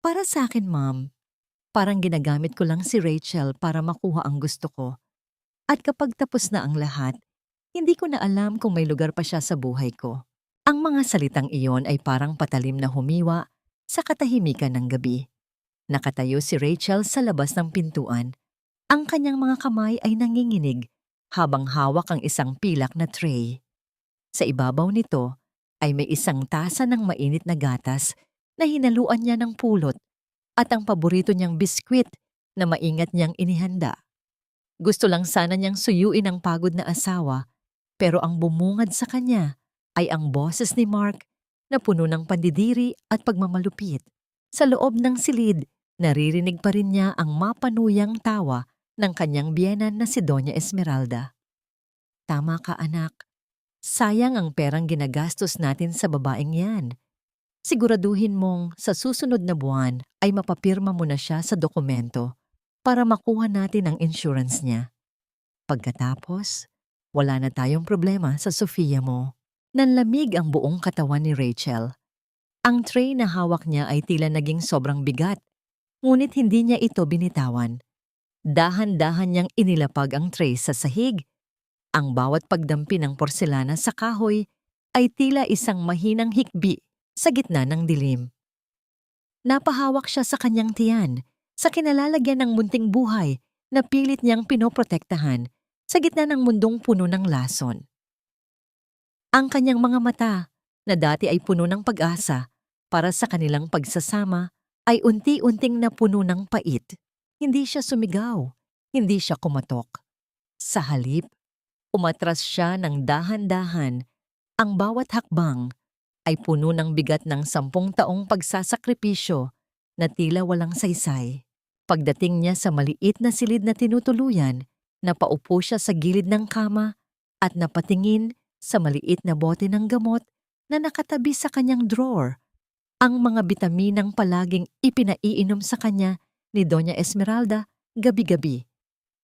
Para sa akin, ma'am, parang ginagamit ko lang si Rachel para makuha ang gusto ko. At kapag tapos na ang lahat, hindi ko na alam kung may lugar pa siya sa buhay ko. Ang mga salitang iyon ay parang patalim na humiwa sa katahimikan ng gabi. Nakatayo si Rachel sa labas ng pintuan. Ang kanyang mga kamay ay nanginginig habang hawak ang isang pilak na tray. Sa ibabaw nito ay may isang tasa ng mainit na gatas na hinaluan niya ng pulot at ang paborito niyang biskwit na maingat niyang inihanda. Gusto lang sana niyang suyuin ang pagod na asawa, pero ang bumungad sa kanya ay ang boses ni Mark na puno ng pandidiri at pagmamalupit. Sa loob ng silid, naririnig pa rin niya ang mapanuyang tawa ng kanyang biyenan na si Doña Esmeralda. Tama ka, anak. Sayang ang perang ginagastos natin sa babaeng yan. Siguraduhin mong sa susunod na buwan ay mapapirma mo na siya sa dokumento para makuha natin ang insurance niya. Pagkatapos, wala na tayong problema sa Sofia mo. Nanlamig ang buong katawan ni Rachel. Ang tray na hawak niya ay tila naging sobrang bigat, ngunit hindi niya ito binitawan. Dahan-dahan niyang inilapag ang tray sa sahig. Ang bawat pagdampi ng porselana sa kahoy ay tila isang mahinang hikbi sa gitna ng dilim. Napahawak siya sa kanyang tiyan, sa kinalalagyan ng munting buhay na pilit niyang pinoprotektahan sa gitna ng mundong puno ng lason. Ang kanyang mga mata, na dati ay puno ng pag-asa para sa kanilang pagsasama, ay unti-unting napuno ng pait. Hindi siya sumigaw, hindi siya kumatok. Sa halip, umatras siya ng dahan-dahan. Ang bawat hakbang ay puno ng bigat ng 10 taong pagsasakripisyo na tila walang saysay. Pagdating niya sa maliit na silid na tinutuluyan, napaupo siya sa gilid ng kama at napatingin sa maliit na bote ng gamot na nakatabi sa kanyang drawer. Ang mga bitaminang palaging ipinaiinom sa kanya ni Doña Esmeralda gabi-gabi.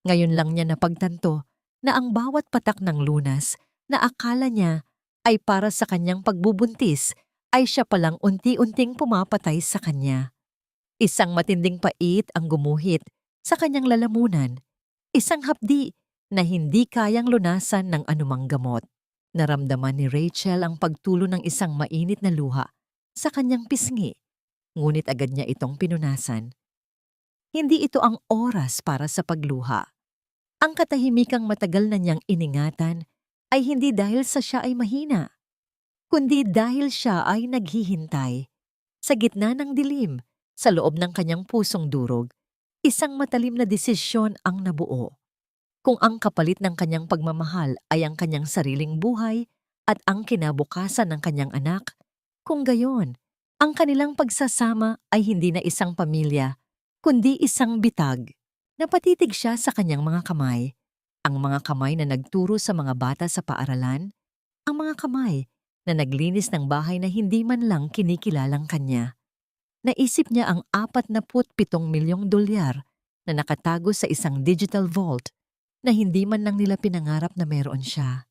Ngayon lang niya napagtanto na ang bawat patak ng lunas na akala niya ay para sa kanyang pagbubuntis ay siya palang unti-unting pumapatay sa kanya. Isang matinding pait ang gumuhit sa kanyang lalamunan. Isang hapdi na hindi kayang lunasan ng anumang gamot. Naramdaman ni Rachel ang pagtulo ng isang mainit na luha sa kanyang pisngi, ngunit agad niya itong pinunasan. Hindi ito ang oras para sa pagluha. Ang katahimikang matagal na niyang iningatan ay hindi dahil sa siya ay mahina, kundi dahil siya ay naghihintay. Sa gitna ng dilim, sa loob ng kanyang pusong durog, isang matalim na desisyon ang nabuo. Kung ang kapalit ng kanyang pagmamahal ay ang kanyang sariling buhay at ang kinabukasan ng kanyang anak, kung gayon, ang kanilang pagsasama ay hindi na isang pamilya, kundi isang bitag. Napatitig siya sa kanyang mga kamay, ang mga kamay na nagturo sa mga bata sa paaralan, ang mga kamay na naglinis ng bahay na hindi man lang kinikilalang kanya. Naisip niya ang 47 milyong dolyar na nakatago sa isang digital vault na hindi man lang nila pinangarap na meron siya.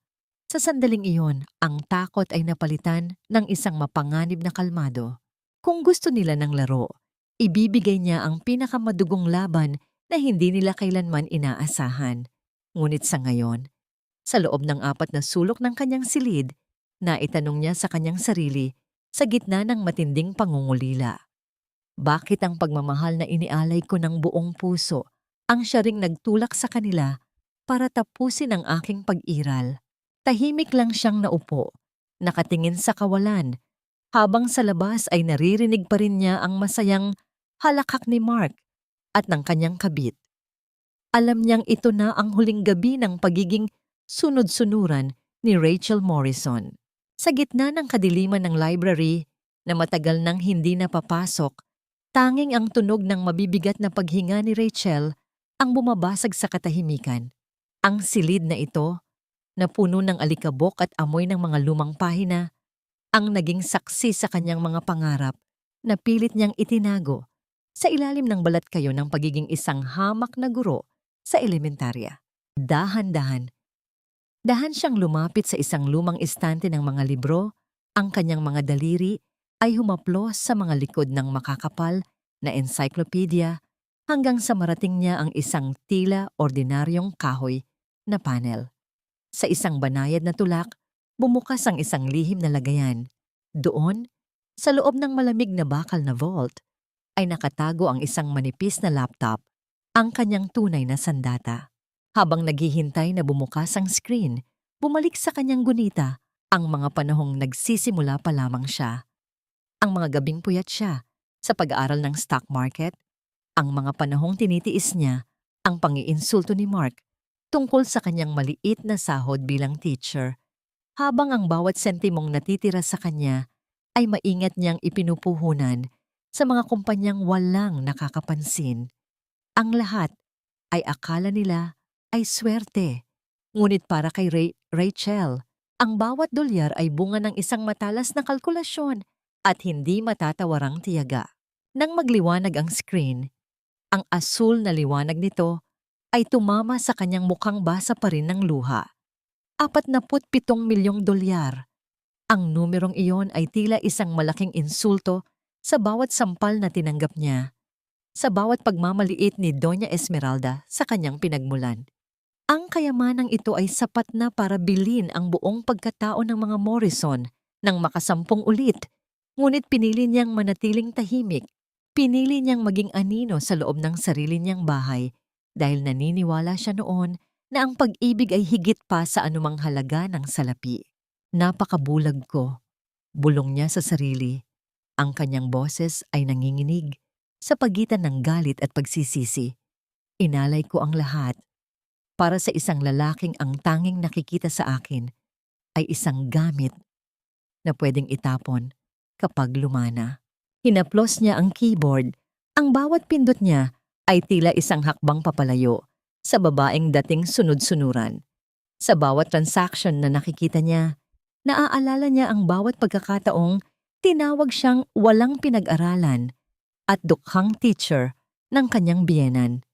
Sa sandaling iyon, ang takot ay napalitan ng isang mapanganib na kalmado. Kung gusto nila ng laro, ibibigay niya ang pinakamadugong laban na hindi nila kailanman inaasahan. Ngunit sa ngayon, sa loob ng 4 na sulok ng kanyang silid, naitanong niya sa kanyang sarili sa gitna ng matinding pangungulila. Bakit ang pagmamahal na inialay ko ng buong puso ang siya ring nagtulak sa kanila para tapusin ang aking pag-iral? Tahimik lang siyang naupo, nakatingin sa kawalan, habang sa labas ay naririnig pa rin niya ang masayang halakhak ni Mark at ng kanyang kabit. Alam niyang ito na ang huling gabi ng pagiging sunod-sunuran ni Rachel Morrison. Sa gitna ng kadiliman ng library na matagal nang hindi napapasok, tanging ang tunog ng mabibigat na paghinga ni Rachel ang bumabasag sa katahimikan. Ang silid na ito, na puno ng alikabok at amoy ng mga lumang pahina, ang naging saksi sa kanyang mga pangarap na pilit niyang itinago sa ilalim ng balat kayo ng pagiging isang hamak na guro sa elementarya. Dahan-dahan siyang lumapit sa isang lumang istante ng mga libro, ang kanyang mga daliri ay humaplos sa mga likod ng makakapal na encyclopedia, hanggang sa marating niya ang isang tila ordinaryong kahoy na panel. Sa isang banayad na tulak, bumukas ang isang lihim na lagayan. Doon, sa loob ng malamig na bakal na vault, ay nakatago ang isang manipis na laptop, ang kanyang tunay na sandata. Habang naghihintay na bumukas ang screen, bumalik sa kanyang gunita ang mga panahong nagsisimula pa lamang siya. Ang mga gabing puyat siya sa pag-aaral ng stock market, ang mga panahong tinitiis niya ang pangiinsulto ni Mark tungkol sa kanyang maliit na sahod bilang teacher, habang ang bawat sentimong natitira sa kanya ay maingat niyang ipinupuhunan sa mga kumpanyang walang nakakapansin. Ang lahat ay akala nila ay swerte. Ngunit para kay Rachel, ang bawat dolyar ay bunga ng isang matalas na kalkulasyon at hindi matatawarang tiyaga. Nang magliwanag ang screen, ang asul na liwanag nito ay tumama sa kanyang mukhang basa pa rin ng luha. 47 milyong dolyar. Ang numerong iyon ay tila isang malaking insulto sa bawat sampal na tinanggap niya, sa bawat pagmamaliit ni Doña Esmeralda sa kanyang pinagmulan. Ang kayamanang ito ay sapat na para bilhin ang buong pagkatao ng mga Morrison ng makasampung ulit, ngunit pinili niyang manatiling tahimik. Pinili niyang maging anino sa loob ng sarili niyang bahay dahil naniniwala siya noon na ang pag-ibig ay higit pa sa anumang halaga ng salapi. Napakabulag ko, bulong niya sa sarili. Ang kanyang boses ay nanginginig sa pagitan ng galit at pagsisisi. Inalay ko ang lahat. Para sa isang lalaking ang tanging nakikita sa akin ay isang gamit na pwedeng itapon kapag lumana. Hinaplos niya ang keyboard. Ang bawat pindot niya ay tila isang hakbang papalayo sa babaeng dating sunod-sunuran. Sa bawat transaction na nakikita niya, naaalala niya ang bawat pagkakataong tinawag siyang walang pinag-aralan at dukhang teacher ng kanyang biyenan.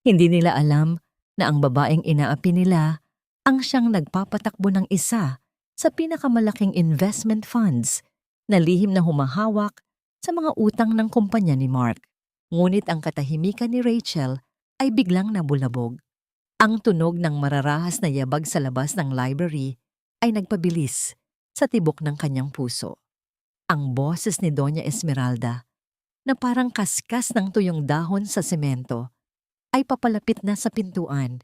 Hindi nila alam na ang babaeng inaapi nila ang siyang nagpapatakbo ng isa sa pinakamalaking investment funds na lihim na humahawak sa mga utang ng kumpanya ni Mark. Ngunit ang katahimikan ni Rachel ay biglang nabulabog. Ang tunog ng mararahas na yabag sa labas ng library ay nagpabilis sa tibok ng kanyang puso. Ang boses ni Doña Esmeralda, na parang kaskas ng tuyong dahon sa semento, ay papalapit na sa pintuan.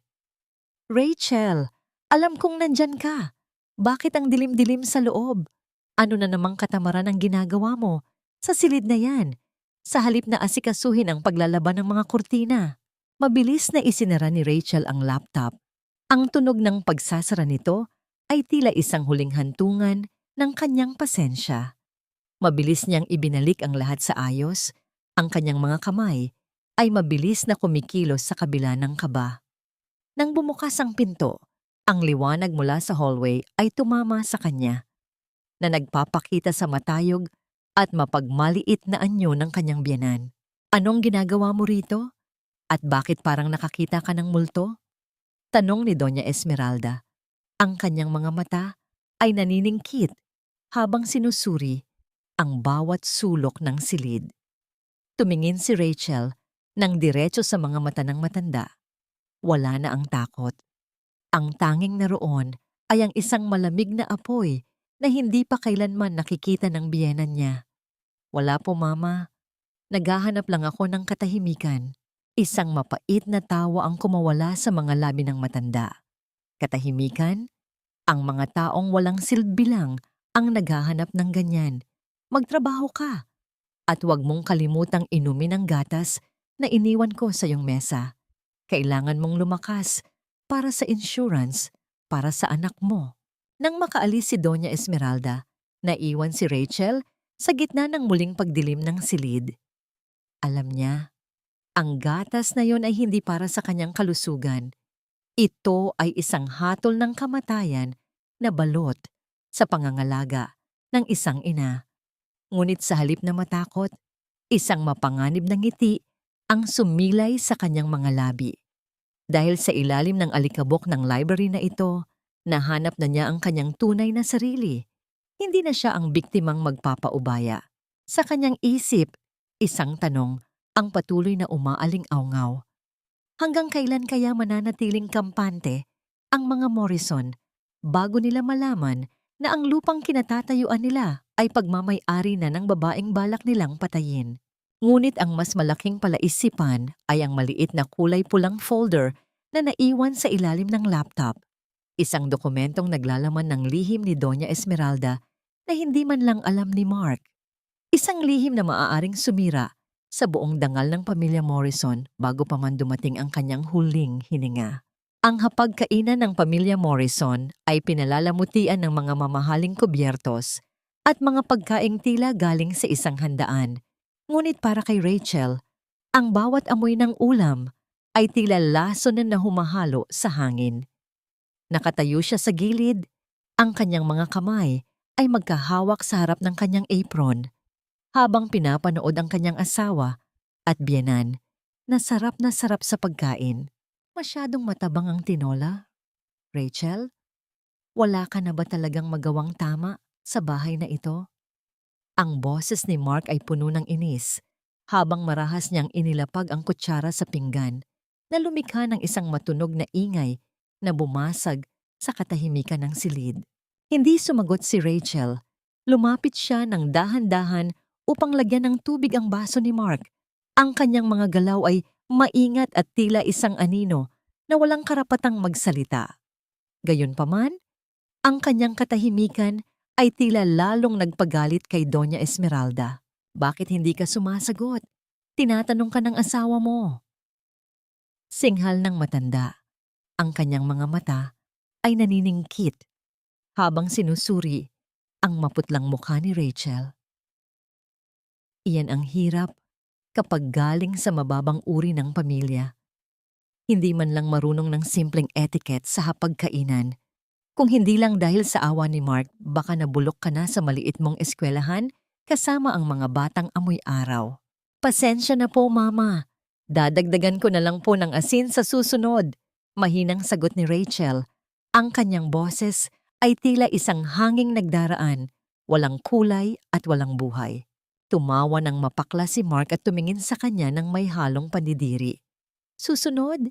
Rachel, alam kong nandyan ka. Bakit ang dilim-dilim sa loob? Ano na namang katamaran ang ginagawa mo sa silid na yan, sa halip na asikasuhin ang paglalaban ng mga kurtina? Mabilis na isinara ni Rachel ang laptop. Ang tunog ng pagsasara nito ay tila isang huling hantungan ng kanyang pasensya. Mabilis niyang ibinalik ang lahat sa ayos. Ang kanyang mga kamay ay mabilis na kumikilos sa kabila ng kaba. Nang bumukas ang pinto, ang liwanag mula sa hallway ay tumama sa kanya, na nagpapakita sa matayog at mapagmaliit na anyo ng kanyang biyenan. Anong ginagawa mo rito? At bakit parang nakakita ka ng multo? Tanong ni Doña Esmeralda. Ang kanyang mga mata ay naniningkit habang sinusuri ang bawat sulok ng silid. Tumingin si Rachel nang diretso sa mga mata ng matanda. Wala na ang takot. Ang tanging naroon ay ang isang malamig na apoy na hindi pa kailanman nakikita ng biyenan niya. Wala po, Mama. Naghahanap lang ako ng katahimikan. Isang mapait na tawa ang kumawala sa mga labi ng matanda. Katahimikan? Ang mga taong walang silbi lang ang naghahanap ng ganyan. Magtrabaho ka. At huwag mong kalimutang inumin ang gatas na iniwan ko sa iyong mesa. Kailangan mong lumakas para sa insurance, para sa anak mo. Nang makaalis si Doña Esmeralda, naiwan si Rachel sa gitna ng muling pagdilim ng silid. Alam niya, ang gatas na yon ay hindi para sa kanyang kalusugan. Ito ay isang hatol ng kamatayan na balot sa pangangalaga ng isang ina. Ngunit sa halip na matakot, isang mapanganib na ngiti ang sumilay sa kanyang mga labi. Dahil sa ilalim ng alikabok ng library na ito, nahanap na niya ang kanyang tunay na sarili. Hindi na siya ang biktimang magpapaubaya. Sa kanyang isip, isang tanong ang patuloy na umaaling-awngay. Hanggang kailan kaya mananatiling kampante ang mga Morrison bago nila malaman na ang lupang kinatatayuan nila ay pagmamay-ari na ng babaeng balak nilang patayin. Ngunit ang mas malaking palaisipan ay ang maliit na kulay pulang folder na naiwan sa ilalim ng laptop. Isang dokumentong naglalaman ng lihim ni Doña Esmeralda na hindi man lang alam ni Mark. Isang lihim na maaaring sumira sa buong dangal ng pamilya Morrison bago pa man dumating ang kanyang huling hininga. Ang hapagkainan ng pamilya Morrison ay pinalalamutian ng mga mamahaling kubyertos at mga pagkaing tila galing sa isang handaan. Ngunit para kay Rachel, ang bawat amoy ng ulam ay tila laso na humahalo sa hangin. Nakatayo siya sa gilid, ang kanyang mga kamay ay magkahawak sa harap ng kanyang apron, habang pinapanood ang kanyang asawa at biyenan na sarap sa pagkain. Masyadong matabang ang tinola. Rachel, wala ka na ba talagang magawang tama sa bahay na ito? Ang boses ni Mark ay puno ng inis habang marahas niyang inilapag ang kutsara sa pinggan na lumikha ng isang matunog na ingay na bumasag sa katahimikan ng silid. Hindi sumagot si Rachel. Lumapit siya ng dahan-dahan upang lagyan ng tubig ang baso ni Mark. Ang kanyang mga galaw ay maingat at tila isang anino na walang karapatang magsalita. Gayunpaman, ang kanyang katahimikan ay tila lalong nagpagalit kay Doña Esmeralda. Bakit hindi ka sumasagot? Tinatanong ka ng asawa mo. Singhal ng matanda. Ang kanyang mga mata ay naniningkit habang sinusuri ang maputlang mukha ni Rachel. Iyan ang hirap kapag galing sa mababang uri ng pamilya. Hindi man lang marunong ng simpleng etiquette sa hapagkainan. Kung hindi lang dahil sa awa ni Mark, baka nabulok ka na sa maliit mong eskwelahan kasama ang mga batang amoy araw. Pasensya na po, Mama. Dadagdagan ko na lang po ng asin sa susunod. Mahinang sagot ni Rachel. Ang kanyang boses ay tila isang hanging nagdaraan, walang kulay at walang buhay. Tumawa ng mapakla si Mark at tumingin sa kanya ng may halong pandidiri. Susunod?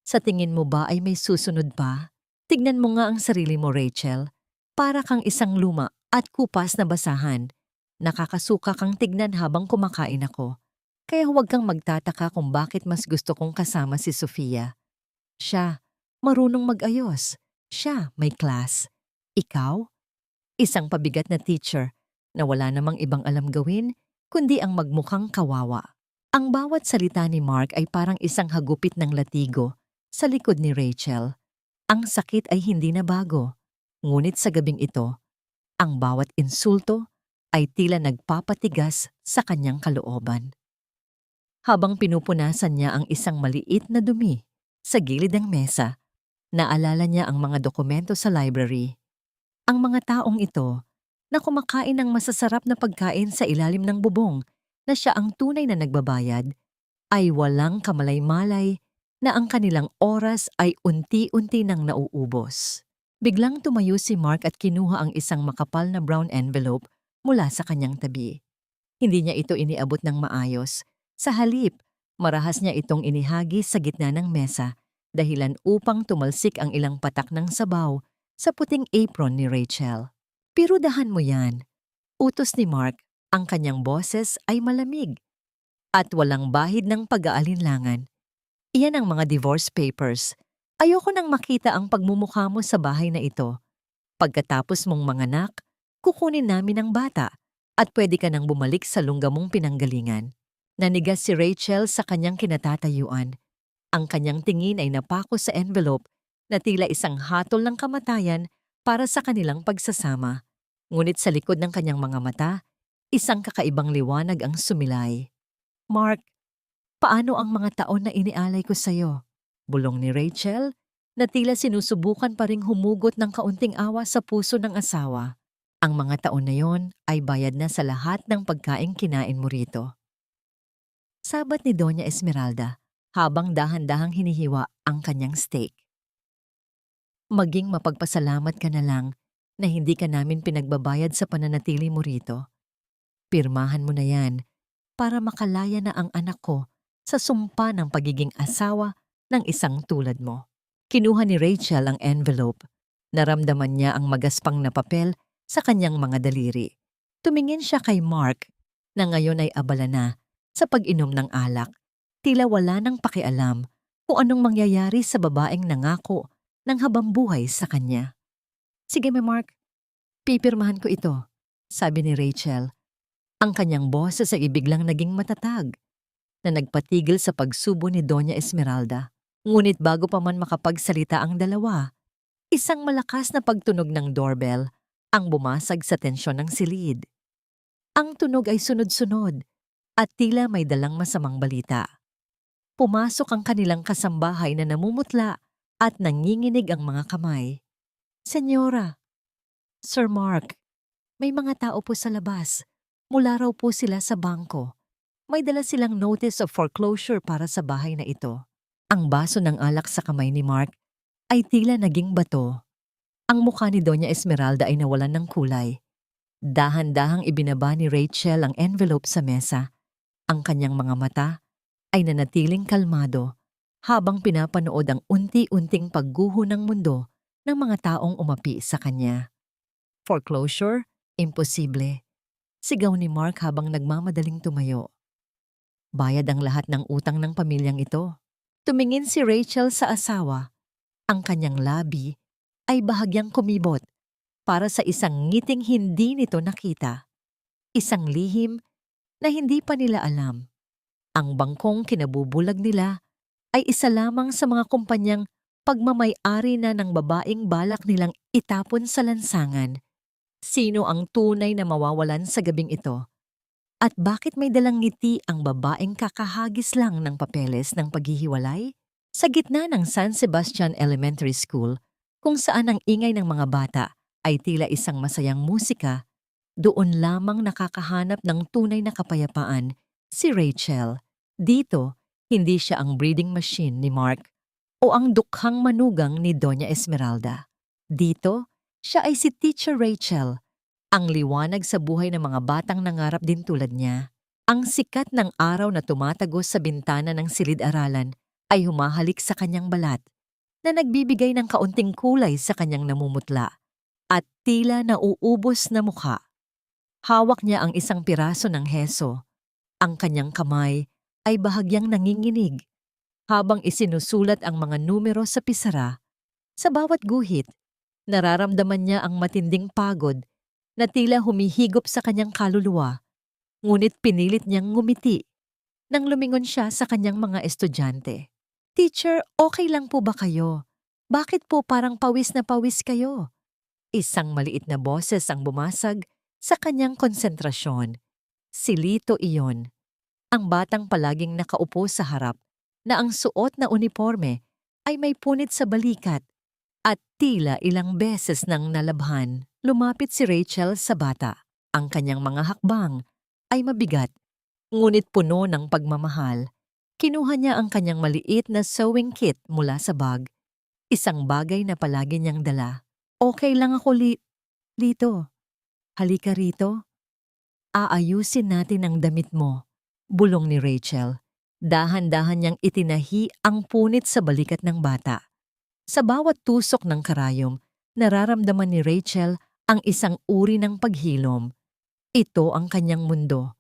Sa tingin mo ba ay may susunod pa? Tignan mo nga ang sarili mo, Rachel. Para kang isang luma at kupas na basahan. Nakakasuka kang tignan habang kumakain ako. Kaya huwag kang magtataka kung bakit mas gusto kong kasama si Sofia. Siya, marunong mag-ayos. Siya, may class. Ikaw? Isang pabigat na teacher na wala namang ibang alam gawin kundi ang magmukhang kawawa. Ang bawat salita ni Mark ay parang isang hagupit ng latigo sa likod ni Rachel. Ang sakit ay hindi na bago. Ngunit sa gabing ito, ang bawat insulto ay tila nagpapatigas sa kanyang kalooban. Habang pinupunasan niya ang isang maliit na dumi sa gilid ng mesa, naalala niya ang mga dokumento sa library. Ang mga taong ito na kumakain ng masasarap na pagkain sa ilalim ng bubong na siya ang tunay na nagbabayad, ay walang kamalay-malay na ang kanilang oras ay unti-unti nang nauubos. Biglang tumayo si Mark at kinuha ang isang makapal na brown envelope mula sa kanyang tabi. Hindi niya ito iniabot ng maayos. Sa halip, marahas niya itong inihagi sa gitna ng mesa dahilan upang tumalsik ang ilang patak ng sabaw sa puting apron ni Rachel. Pirudahan mo yan. Utos ni Mark, ang kanyang boses ay malamig at walang bahid ng pag-aalinlangan. Iyan ang mga divorce papers. Ayoko nang makita ang pagmumukha mo sa bahay na ito. Pagkatapos mong manganak, kukunin namin ang bata at pwede ka nang bumalik sa lungga mong pinanggalingan. Nanigas si Rachel sa kanyang kinatatayuan. Ang kanyang tingin ay napako sa envelope na tila isang hatol ng kamatayan para sa kanilang pagsasama. Ngunit sa likod ng kanyang mga mata, isang kakaibang liwanag ang sumilay. Mark, paano ang mga taon na inialay ko sa'yo? Bulong ni Rachel na tila sinusubukan pa ring humugot ng kaunting awa sa puso ng asawa. Ang mga taon na yon ay bayad na sa lahat ng pagkaing kinain mo rito. Sabat ni Doña Esmeralda habang dahan-dahang hinihiwa ang kanyang steak. Maging mapagpasalamat ka na lang na hindi ka namin pinagbabayad sa pananatili mo rito. Pirmahan mo na yan para makalaya na ang anak ko sa sumpa ng pagiging asawa ng isang tulad mo. Kinuha ni Rachel ang envelope. Naramdaman niya ang magaspang na papel sa kanyang mga daliri. Tumingin siya kay Mark na ngayon ay abala na sa pag-inom ng alak. Tila wala nang pakialam kung anong mangyayari sa babaeng nangako ng habambuhay sa kanya. Sige, Mark, pipirmahan ko ito, sabi ni Rachel. Ang kanyang boses ay biglang naging matatag na nagpatigil sa pagsubo ni Doña Esmeralda. Ngunit bago pa man makapagsalita ang dalawa, isang malakas na pagtunog ng doorbell ang bumasag sa tensyon ng silid. Ang tunog ay sunod-sunod at tila may dalang masamang balita. Pumasok ang kanilang kasambahay na namumutla at nanginginig ang mga kamay. Senyora, Sir Mark, may mga tao po sa labas. Mula raw po sila sa bangko. May dala silang notice of foreclosure para sa bahay na ito. Ang baso ng alak sa kamay ni Mark ay tila naging bato. Ang mukha ni Doña Esmeralda ay nawalan ng kulay. Dahan-dahang ibinaba ni Rachel ang envelope sa mesa. Ang kanyang mga mata ay nanatiling kalmado habang pinapanood ang unti-unting pagguho ng mundo ng mga taong umapi sa kanya. Foreclosure? Imposible. Sigaw ni Mark habang nagmamadaling tumayo. Bayad ang lahat ng utang ng pamilyang ito. Tumingin si Rachel sa asawa. Ang kanyang labi ay bahagyang kumibot para sa isang ngiting hindi nito nakita. Isang lihim na hindi pa nila alam. Ang bangkong kinabubulag nila ay isa lamang sa mga kumpanyang pagmamay-ari na ng babaeng balak nilang itapon sa lansangan. Sino ang tunay na mawawalan sa gabing ito? At bakit may dalang ngiti ang babaeng kakahagis lang ng papeles ng paghihiwalay? Sa gitna ng San Sebastian Elementary School, kung saan ang ingay ng mga bata ay tila isang masayang musika, doon lamang nakakahanap ng tunay na kapayapaan si Rachel. Dito, hindi siya ang breeding machine ni Mark o ang dukhang manugang ni Doña Esmeralda. Dito, siya ay si Teacher Rachel, ang liwanag sa buhay ng mga batang nangarap din tulad niya. Ang sikat ng araw na tumatagos sa bintana ng silid-aralan ay humahalik sa kanyang balat na nagbibigay ng kaunting kulay sa kanyang namumutla at tila nauubos na mukha. Hawak niya ang isang piraso ng heso. Ang kanyang kamay ay bahagyang nanginginig habang isinusulat ang mga numero sa pisara. Sa bawat guhit, nararamdaman niya ang matinding pagod na tila humihigop sa kanyang kaluluwa, ngunit pinilit niyang ngumiti nang lumingon siya sa kanyang mga estudyante. Teacher, okay lang po ba kayo? Bakit po parang pawis na pawis kayo? Isang maliit na boses ang bumasag sa kanyang konsentrasyon. Si Lito iyon, ang batang palaging nakaupo sa harap na ang suot na uniforme ay may punit sa balikat at tila ilang beses nang nalabhan. Lumapit si Rachel sa bata. Ang kanyang mga hakbang ay mabigat, ngunit puno ng pagmamahal. Kinuha niya ang kanyang maliit na sewing kit mula sa bag, isang bagay na palagi niyang dala. Okay lang ako, Lito. Halika rito. Aayusin natin ang damit mo, bulong ni Rachel. Dahan-dahan niyang itinahi ang punit sa balikat ng bata. Sa bawat tusok ng karayom, nararamdaman ni Rachel ang isang uri ng paghilom. Ito ang kanyang mundo.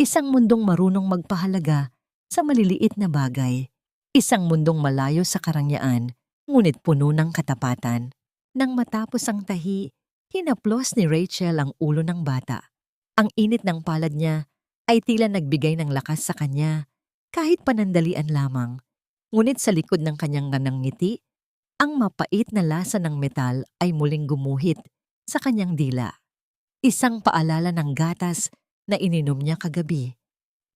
Isang mundong marunong magpahalaga sa maliliit na bagay. Isang mundong malayo sa karangyaan, ngunit puno ng katapatan. Nang matapos ang tahi, hinaplos ni Rachel ang ulo ng bata. Ang init ng palad niya ay tila nagbigay ng lakas sa kanya, kahit panandalian lamang. Ngunit sa likod ng kanyang nganang ngiti, ang mapait na lasa ng metal ay muling gumuhit sa kanyang dila. Isang paalala ng gatas na ininom niya kagabi.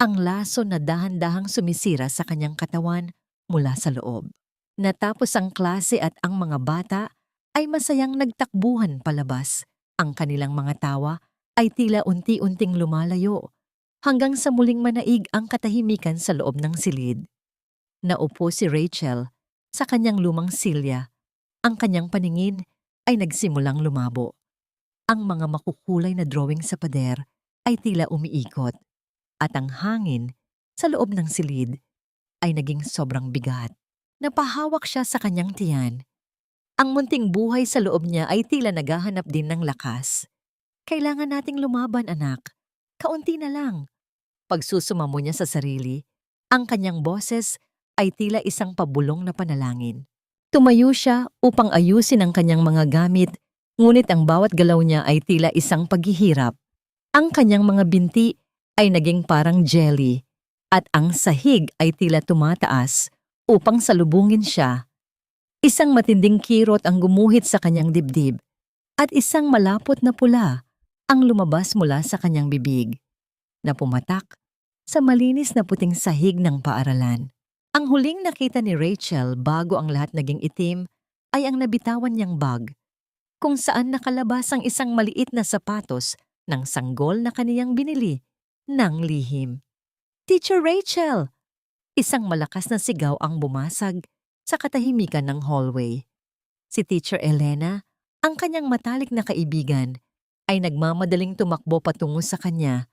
Ang laso na dahan-dahang sumisira sa kanyang katawan mula sa loob. Natapos ang klase at ang mga bata ay masayang nagtakbuhan palabas. Ang kanilang mga tawa ay tila unti-unting lumalayo hanggang sa muling manaig ang katahimikan sa loob ng silid. Naupo si Rachel sa kanyang lumang silya. Ang kanyang paningin ay nagsimulang lumabo. Ang mga makukulay na drawing sa pader ay tila umiikot at ang hangin sa loob ng silid ay naging sobrang bigat. Napahawak siya sa kanyang tiyan. Ang munting buhay sa loob niya ay tila naghahanap din ng lakas. Kailangan nating lumaban, anak. Kaunti na lang. Pagsusuma mo niya sa sarili, ang kanyang boses ay tila isang pabulong na panalangin. Tumayo siya upang ayusin ang kanyang mga gamit, ngunit ang bawat galaw niya ay tila isang paghihirap. Ang kanyang mga binti ay naging parang jelly, at ang sahig ay tila tumataas upang salubungin siya. Isang matinding kirot ang gumuhit sa kanyang dibdib, at isang malapot na pula ang lumabas mula sa kanyang bibig, na pumatak sa malinis na puting sahig ng paaralan. Ang huling nakita ni Rachel bago ang lahat naging itim ay ang nabitawan niyang bag, kung saan nakalabas ang isang maliit na sapatos ng sanggol na kaniyang binili ng lihim. "Teacher Rachel!" Isang malakas na sigaw ang bumasag sa katahimikan ng hallway. Si Teacher Elena, ang kanyang matalik na kaibigan, ay nagmamadaling tumakbo patungo sa kanya.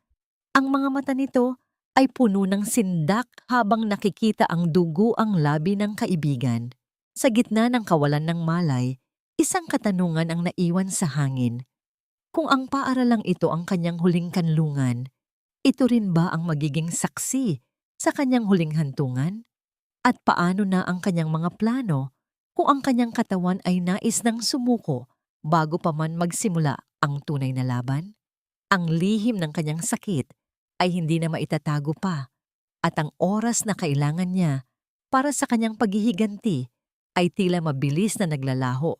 Ang mga mata nito ay puno ng sindak habang nakikita ang dugo ang labi ng kaibigan. Sa gitna ng kawalan ng malay, isang katanungan ang naiwan sa hangin. Kung ang paaralang ito ang kanyang huling kanlungan, ito rin ba ang magiging saksi sa kanyang huling hantungan? At paano na ang kanyang mga plano kung ang kanyang katawan ay nais ng sumuko bago pa man magsimula ang tunay na laban? Ang lihim ng kanyang sakit ay hindi na maitatago pa, at ang oras na kailangan niya para sa kanyang paghihiganti ay tila mabilis na naglalaho,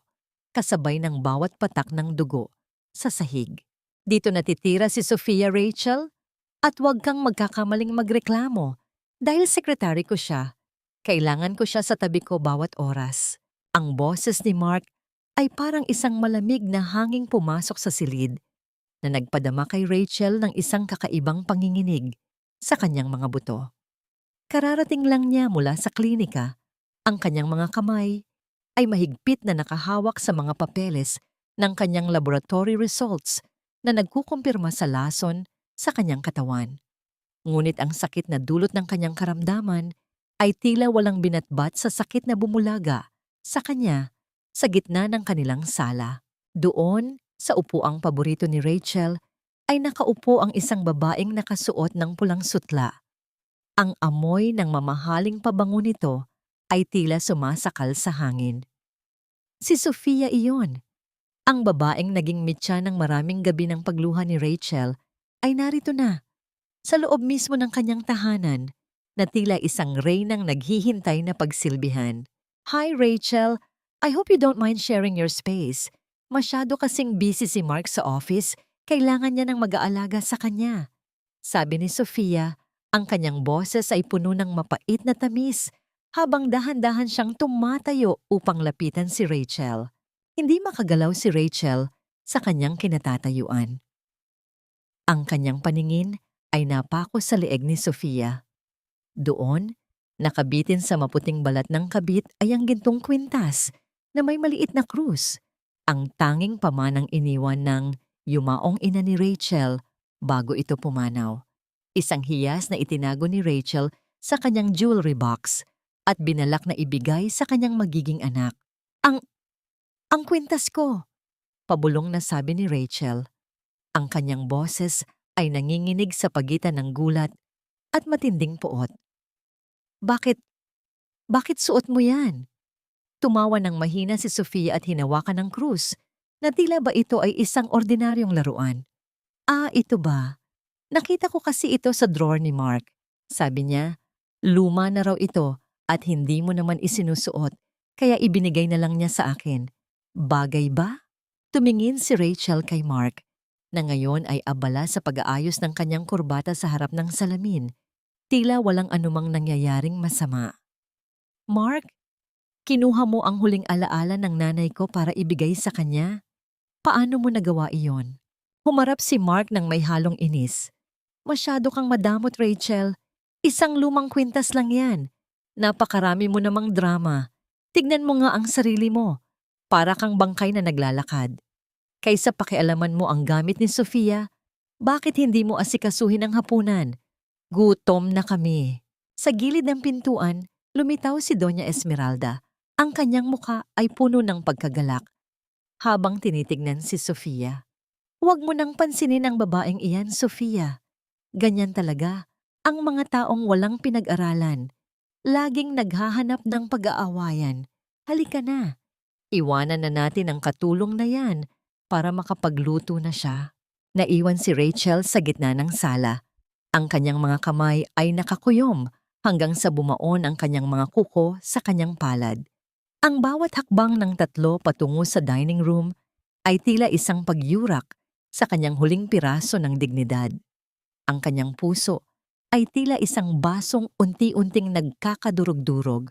kasabay ng bawat patak ng dugo sa sahig. Dito natitira si Sofia, Rachel, at huwag kang magkakamaling magreklamo dahil sekretary ko siya. Kailangan ko siya sa tabi ko bawat oras. Ang boses ni Mark ay parang isang malamig na hanging pumasok sa silid, na nagpadama kay Rachel ng isang kakaibang panginginig sa kanyang mga buto. Kararating lang niya mula sa klinika. Ang kanyang mga kamay ay mahigpit na nakahawak sa mga papeles ng kanyang laboratory results na nagkukumpirma sa lason sa kanyang katawan. Ngunit ang sakit na dulot ng kanyang karamdaman ay tila walang binatbat sa sakit na bumulaga sa kanya sa gitna ng kanilang sala. Doon, sa upuang paborito ni Rachel, ay nakaupo ang isang babaeng nakasuot ng pulang sutla. Ang amoy ng mamahaling pabango nito ay tila sumasakal sa hangin. Si Sofia iyon. Ang babaeng naging mitya ng maraming gabi ng pagluha ni Rachel ay narito na, sa loob mismo ng kanyang tahanan, na tila isang reynang naghihintay na pagsilbihan. "Hi Rachel, I hope you don't mind sharing your space. Masyado kasing busy si Mark sa office, kailangan niya ng mag-aalaga sa kanya." Sabi ni Sofia, ang kanyang boses ay puno ng mapait na tamis habang dahan-dahan siyang tumatayo upang lapitan si Rachel. Hindi makagalaw si Rachel sa kanyang kinatatayuan. Ang kanyang paningin ay napako sa leeg ni Sofia. Doon, nakabitin sa maputing balat ng kabit ay ang gintong kwintas na may maliit na krus, ang tanging pamanang iniwan ng yumaong ina ni Rachel bago ito pumanaw. Isang hiyas na itinago ni Rachel sa kanyang jewelry box at binalak na ibigay sa kanyang magiging anak. Ang kwintas ko," pabulong na sabi ni Rachel. Ang kanyang boses ay nanginginig sa pagitan ng gulat at matinding puot. Bakit suot mo yan?" Tumawa ng mahina si Sofia at hinawakan ng krus, na tila ba ito ay isang ordinaryong laruan. "Ah, ito ba? Nakita ko kasi ito sa drawer ni Mark. Sabi niya, luma na raw ito at hindi mo naman isinusuot, kaya ibinigay na lang niya sa akin. Bagay ba?" Tumingin si Rachel kay Mark, na ngayon ay abala sa pag-aayos ng kanyang kurbata sa harap ng salamin. Tila walang anumang nangyayaring masama. "Mark, kinuha mo ang huling alaala ng nanay ko para ibigay sa kanya? Paano mo nagawa iyon?" Humarap si Mark ng may halong inis. "Masyado kang madamot, Rachel. Isang lumang kwintas lang yan. Napakarami mo namang drama. Tignan mo nga ang sarili mo. Para kang bangkay na naglalakad. Kaysa pakialaman mo ang gamit ni Sofia, bakit hindi mo asikasuhin ang hapunan? Gutom na kami. Sa gilid ng pintuan, lumitaw si Doña Esmeralda. Ang kanyang muka ay puno ng pagkagalak habang tinitignan si Sofia. Huwag mo nang pansinin ang babaeng iyan, Sofia. Ganyan talaga ang mga taong walang pinag-aralan. Laging naghahanap ng pag-aawayan. Halika na. Iwanan na natin ang katulong na yan para makapagluto na siya. Naiwan si Rachel sa gitna ng sala. Ang kanyang mga kamay ay nakakuyom hanggang sa bumaon ang kanyang mga kuko sa kanyang palad. Ang bawat hakbang ng tatlo patungo sa dining room ay tila isang pagyurak sa kanyang huling piraso ng dignidad. Ang kanyang puso ay tila isang basong unti-unting nagkakadurog-durog.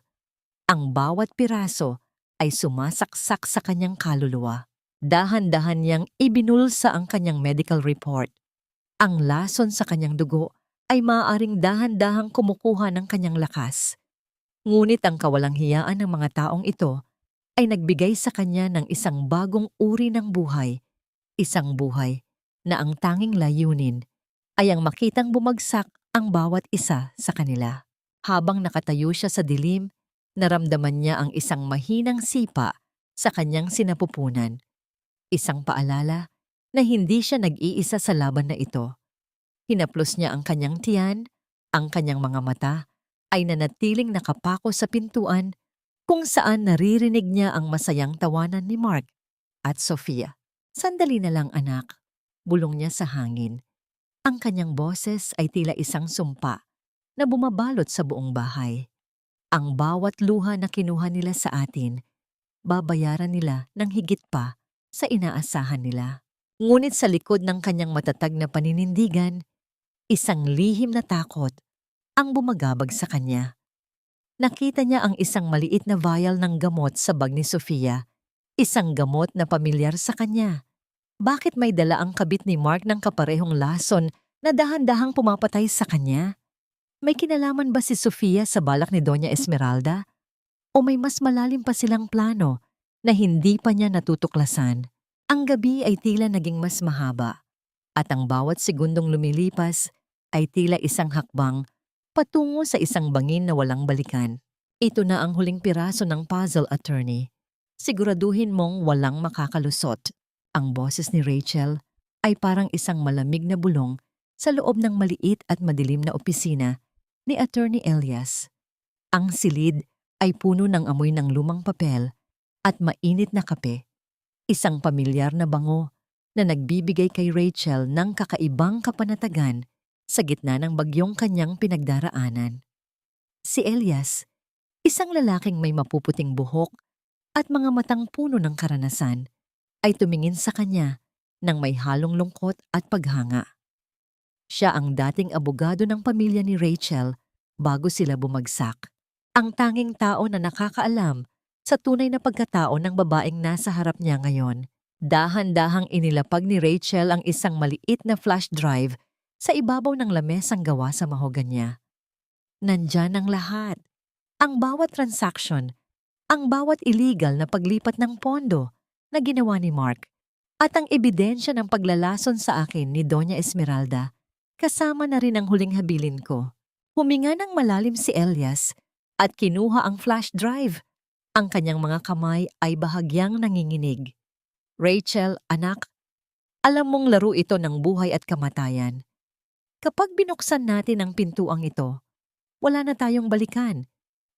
Ang bawat piraso ay sumasaksak sa kanyang kaluluwa. Dahan-dahan niyang ibinulsa ang kanyang medical report. Ang lason sa kanyang dugo ay maaaring dahan-dahang kumukuha ng kanyang lakas. Ngunit ang kawalang hiyaan ng mga taong ito ay nagbigay sa kanya ng isang bagong uri ng buhay. Isang buhay na ang tanging layunin ay ang makitang bumagsak ang bawat isa sa kanila. Habang nakatayo siya sa dilim, naramdaman niya ang isang mahinang sipa sa kanyang sinapupunan. Isang paalala na hindi siya nag-iisa sa laban na ito. Hinaplos niya ang kanyang tiyan, ang kanyang mga mata ay nanatiling nakapako sa pintuan kung saan naririnig niya ang masayang tawanan ni Mark at Sofia. Sandali na lang anak, bulong niya sa hangin. Ang kanyang boses ay tila isang sumpa na bumabalot sa buong bahay. Ang bawat luha na kinuha nila sa atin, babayaran nila ng higit pa sa inaasahan nila. Ngunit sa likod ng kanyang matatag na paninindigan, isang lihim na takot ang bumagabag sa kanya. Nakita niya ang isang maliit na vial ng gamot sa bag ni Sofia, isang gamot na pamilyar sa kanya. Bakit may dala ang kabit ni Mark ng kaparehong lason na dahan-dahang pumapatay sa kanya? May kinalaman ba si Sofia sa balak ni Doña Esmeralda? O may mas malalim pa silang plano na hindi pa niya natutuklasan? Ang gabi ay tila naging mas mahaba at ang bawat segundong lumilipas ay tila isang hakbang patungo sa isang bangin na walang balikan. Ito na ang huling piraso ng puzzle, attorney. Siguraduhin mong walang makakalusot. Ang boses ni Rachel ay parang isang malamig na bulong sa loob ng maliit at madilim na opisina ni Attorney Elias. Ang silid ay puno ng amoy ng lumang papel at mainit na kape. Isang pamilyar na bango na nagbibigay kay Rachel ng kakaibang kapanatagan sa gitna ng bagyong kanyang pinagdaraanan. Si Elias, isang lalaking may mapuputing buhok at mga matang puno ng karanasan, ay tumingin sa kanya nang may halong lungkot at paghanga. Siya ang dating abogado ng pamilya ni Rachel bago sila bumagsak. Ang tanging tao na nakakaalam sa tunay na pagkatao ng babaeng nasa harap niya ngayon. Dahan-dahang inilapag ni Rachel ang isang maliit na flash drive sa ibabaw ng lamesang gawa sa mahoganya. Nandyan ang lahat. Ang bawat transaksyon, ang bawat illegal na paglipat ng pondo na ginawa ni Mark, at ang ebidensya ng paglalason sa akin ni Doña Esmeralda, kasama na rin ang huling habilin ko. Huminga ng malalim si Elias at kinuha ang flash drive. Ang kanyang mga kamay ay bahagyang nanginginig. Rachel, anak, alam mong laro ito ng buhay at kamatayan. Kapag binuksan natin ang pintuang ito, wala na tayong balikan.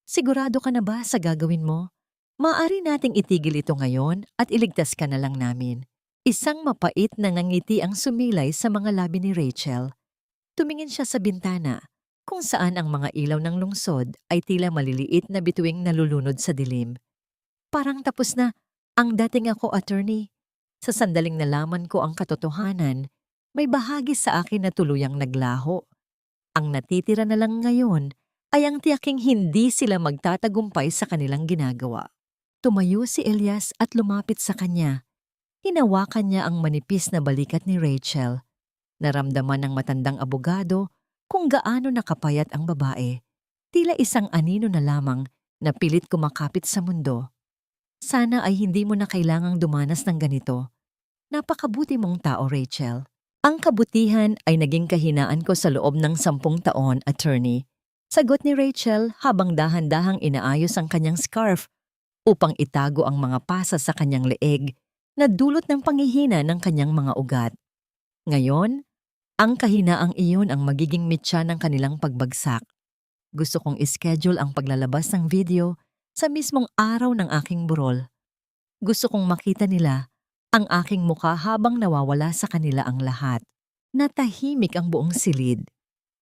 Sigurado ka na ba sa gagawin mo? Maaari nating itigil ito ngayon at iligtas ka na lang namin. Isang mapait na ngangiti ang sumilay sa mga labi ni Rachel. Tumingin siya sa bintana, kung saan ang mga ilaw ng lungsod ay tila maliliit na bituing nalulunod sa dilim. Parang tapos na ang dating ako, attorney. Sa sandaling nalaman ko ang katotohanan, may bahagi sa akin na tuluyang naglaho. Ang natitira na lang ngayon ay ang tiyaking hindi sila magtatagumpay sa kanilang ginagawa. Tumayo si Elias at lumapit sa kanya. Hinawakan niya ang manipis na balikat ni Rachel. Naramdaman ng matandang abogado kung gaano nakapayat ang babae. Tila isang anino na lamang na pilit kumakapit sa mundo. Sana ay hindi mo na kailangang dumanas ng ganito. Napakabuti mong tao, Rachel. Ang kabutihan ay naging kahinaan ko sa loob ng 10 taon, attorney. Sagot ni Rachel habang dahan-dahang inaayos ang kanyang scarf upang itago ang mga pasa sa kanyang leeg na dulot ng panghihina ng kanyang mga ugat. Ngayon, ang kahinaang iyon ang magiging mitya ng kanilang pagbagsak. Gusto kong ischedule ang paglalabas ng video sa mismong araw ng aking burol. Gusto kong makita nila ang aking mukha habang nawawala sa kanila ang lahat. Natahimik ang buong silid.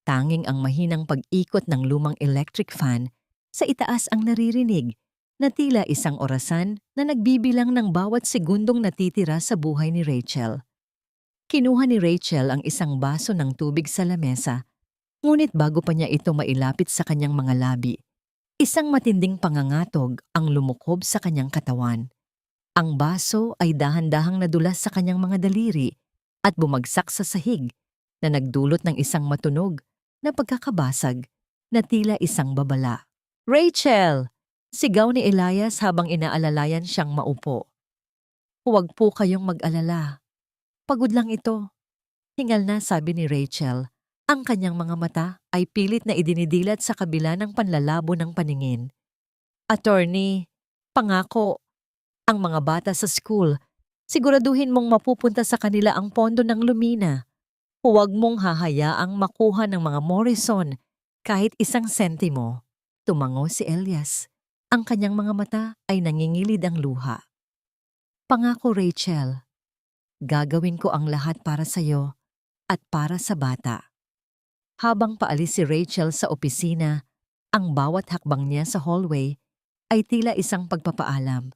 Tanging ang mahinang pag-ikot ng lumang electric fan sa itaas ang naririnig na tila isang orasan na nagbibilang ng bawat segundong natitira sa buhay ni Rachel. Kinuha ni Rachel ang isang baso ng tubig sa lamesa, ngunit bago pa niya ito mailapit sa kanyang mga labi, isang matinding pangangatog ang lumukob sa kanyang katawan. Ang baso ay dahan-dahang nadulas sa kanyang mga daliri at bumagsak sa sahig na nagdulot ng isang matunog na pagkakabasag na tila isang babala. "Rachel!" Sigaw ni Elias habang inaalalayan siyang maupo. "Huwag po kayong mag-alala. Pagod lang ito." Hingal na sabi ni Rachel. Ang kanyang mga mata ay pilit na idinidilat sa kabila ng panlalabo ng paningin. "Attorney, pangako, ang mga bata sa school, siguraduhin mong mapupunta sa kanila ang pondo ng Lumina. Huwag mong hahayaang makuha ng mga Morrison kahit 1 sentimo." Tumango si Elias. Ang kanyang mga mata ay nangingilid ang luha. "Pangako, Rachel, gagawin ko ang lahat para sa'yo at para sa bata." Habang paalis si Rachel sa opisina, ang bawat hakbang niya sa hallway ay tila isang pagpapaalam.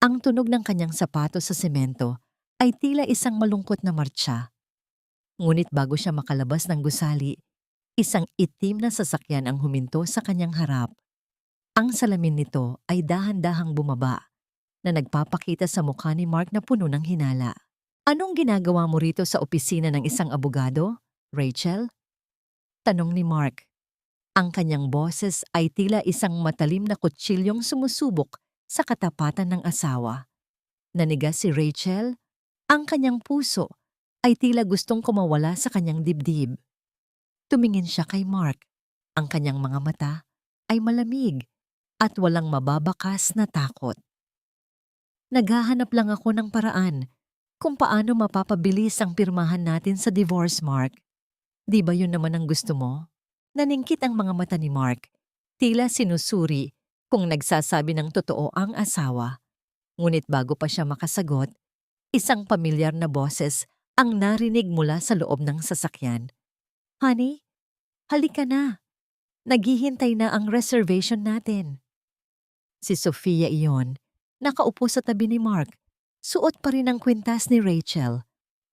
Ang tunog ng kanyang sapatos sa semento ay tila isang malungkot na martsa. Ngunit bago siya makalabas ng gusali, isang itim na sasakyan ang huminto sa kanyang harap. Ang salamin nito ay dahan-dahang bumaba na nagpapakita sa mukha ni Mark na puno ng hinala. "Anong ginagawa mo rito sa opisina ng isang abogado, Rachel?" Tanong ni Mark. Ang kanyang boses ay tila isang matalim na kutsilyong sumusubok sa katapatan ng asawa. Nanigas si Rachel. Ang kanyang puso ay tila gustong kumawala sa kanyang dibdib. Tumingin siya kay Mark. Ang kanyang mga mata ay malamig at walang mababakas na takot. "Naghahanap lang ako ng paraan kung paano mapapabilis ang pirmahan natin sa divorce, Mark. Di ba yun naman ang gusto mo?" Naningkit ang mga mata ni Mark. Tila sinusuri kung nagsasabi ng totoo ang asawa. Ngunit bago pa siya makasagot, isang pamilyar na boses ang narinig mula sa loob ng sasakyan. "Honey, halika na. Naghihintay na ang reservation natin." Si Sofia iyon, nakaupo sa tabi ni Mark. Suot pa rin ang kwintas ni Rachel.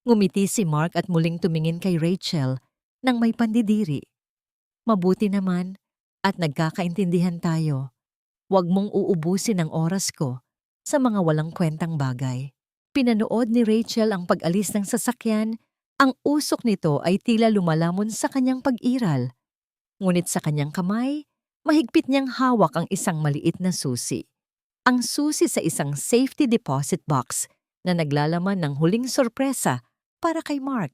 Ngumiti si Mark at muling tumingin kay Rachel nang may pandidiri. "Mabuti naman at nagkakaintindihan tayo. Huwag mong uubusin ang oras ko sa mga walang kwentang bagay." Pinanood ni Rachel ang pag-alis ng sasakyan. Ang usok nito ay tila lumalamon sa kanyang pag-iral. Ngunit sa kanyang kamay, mahigpit niyang hawak ang isang maliit na susi. Ang susi sa isang safety deposit box na naglalaman ng huling sorpresa para kay Mark.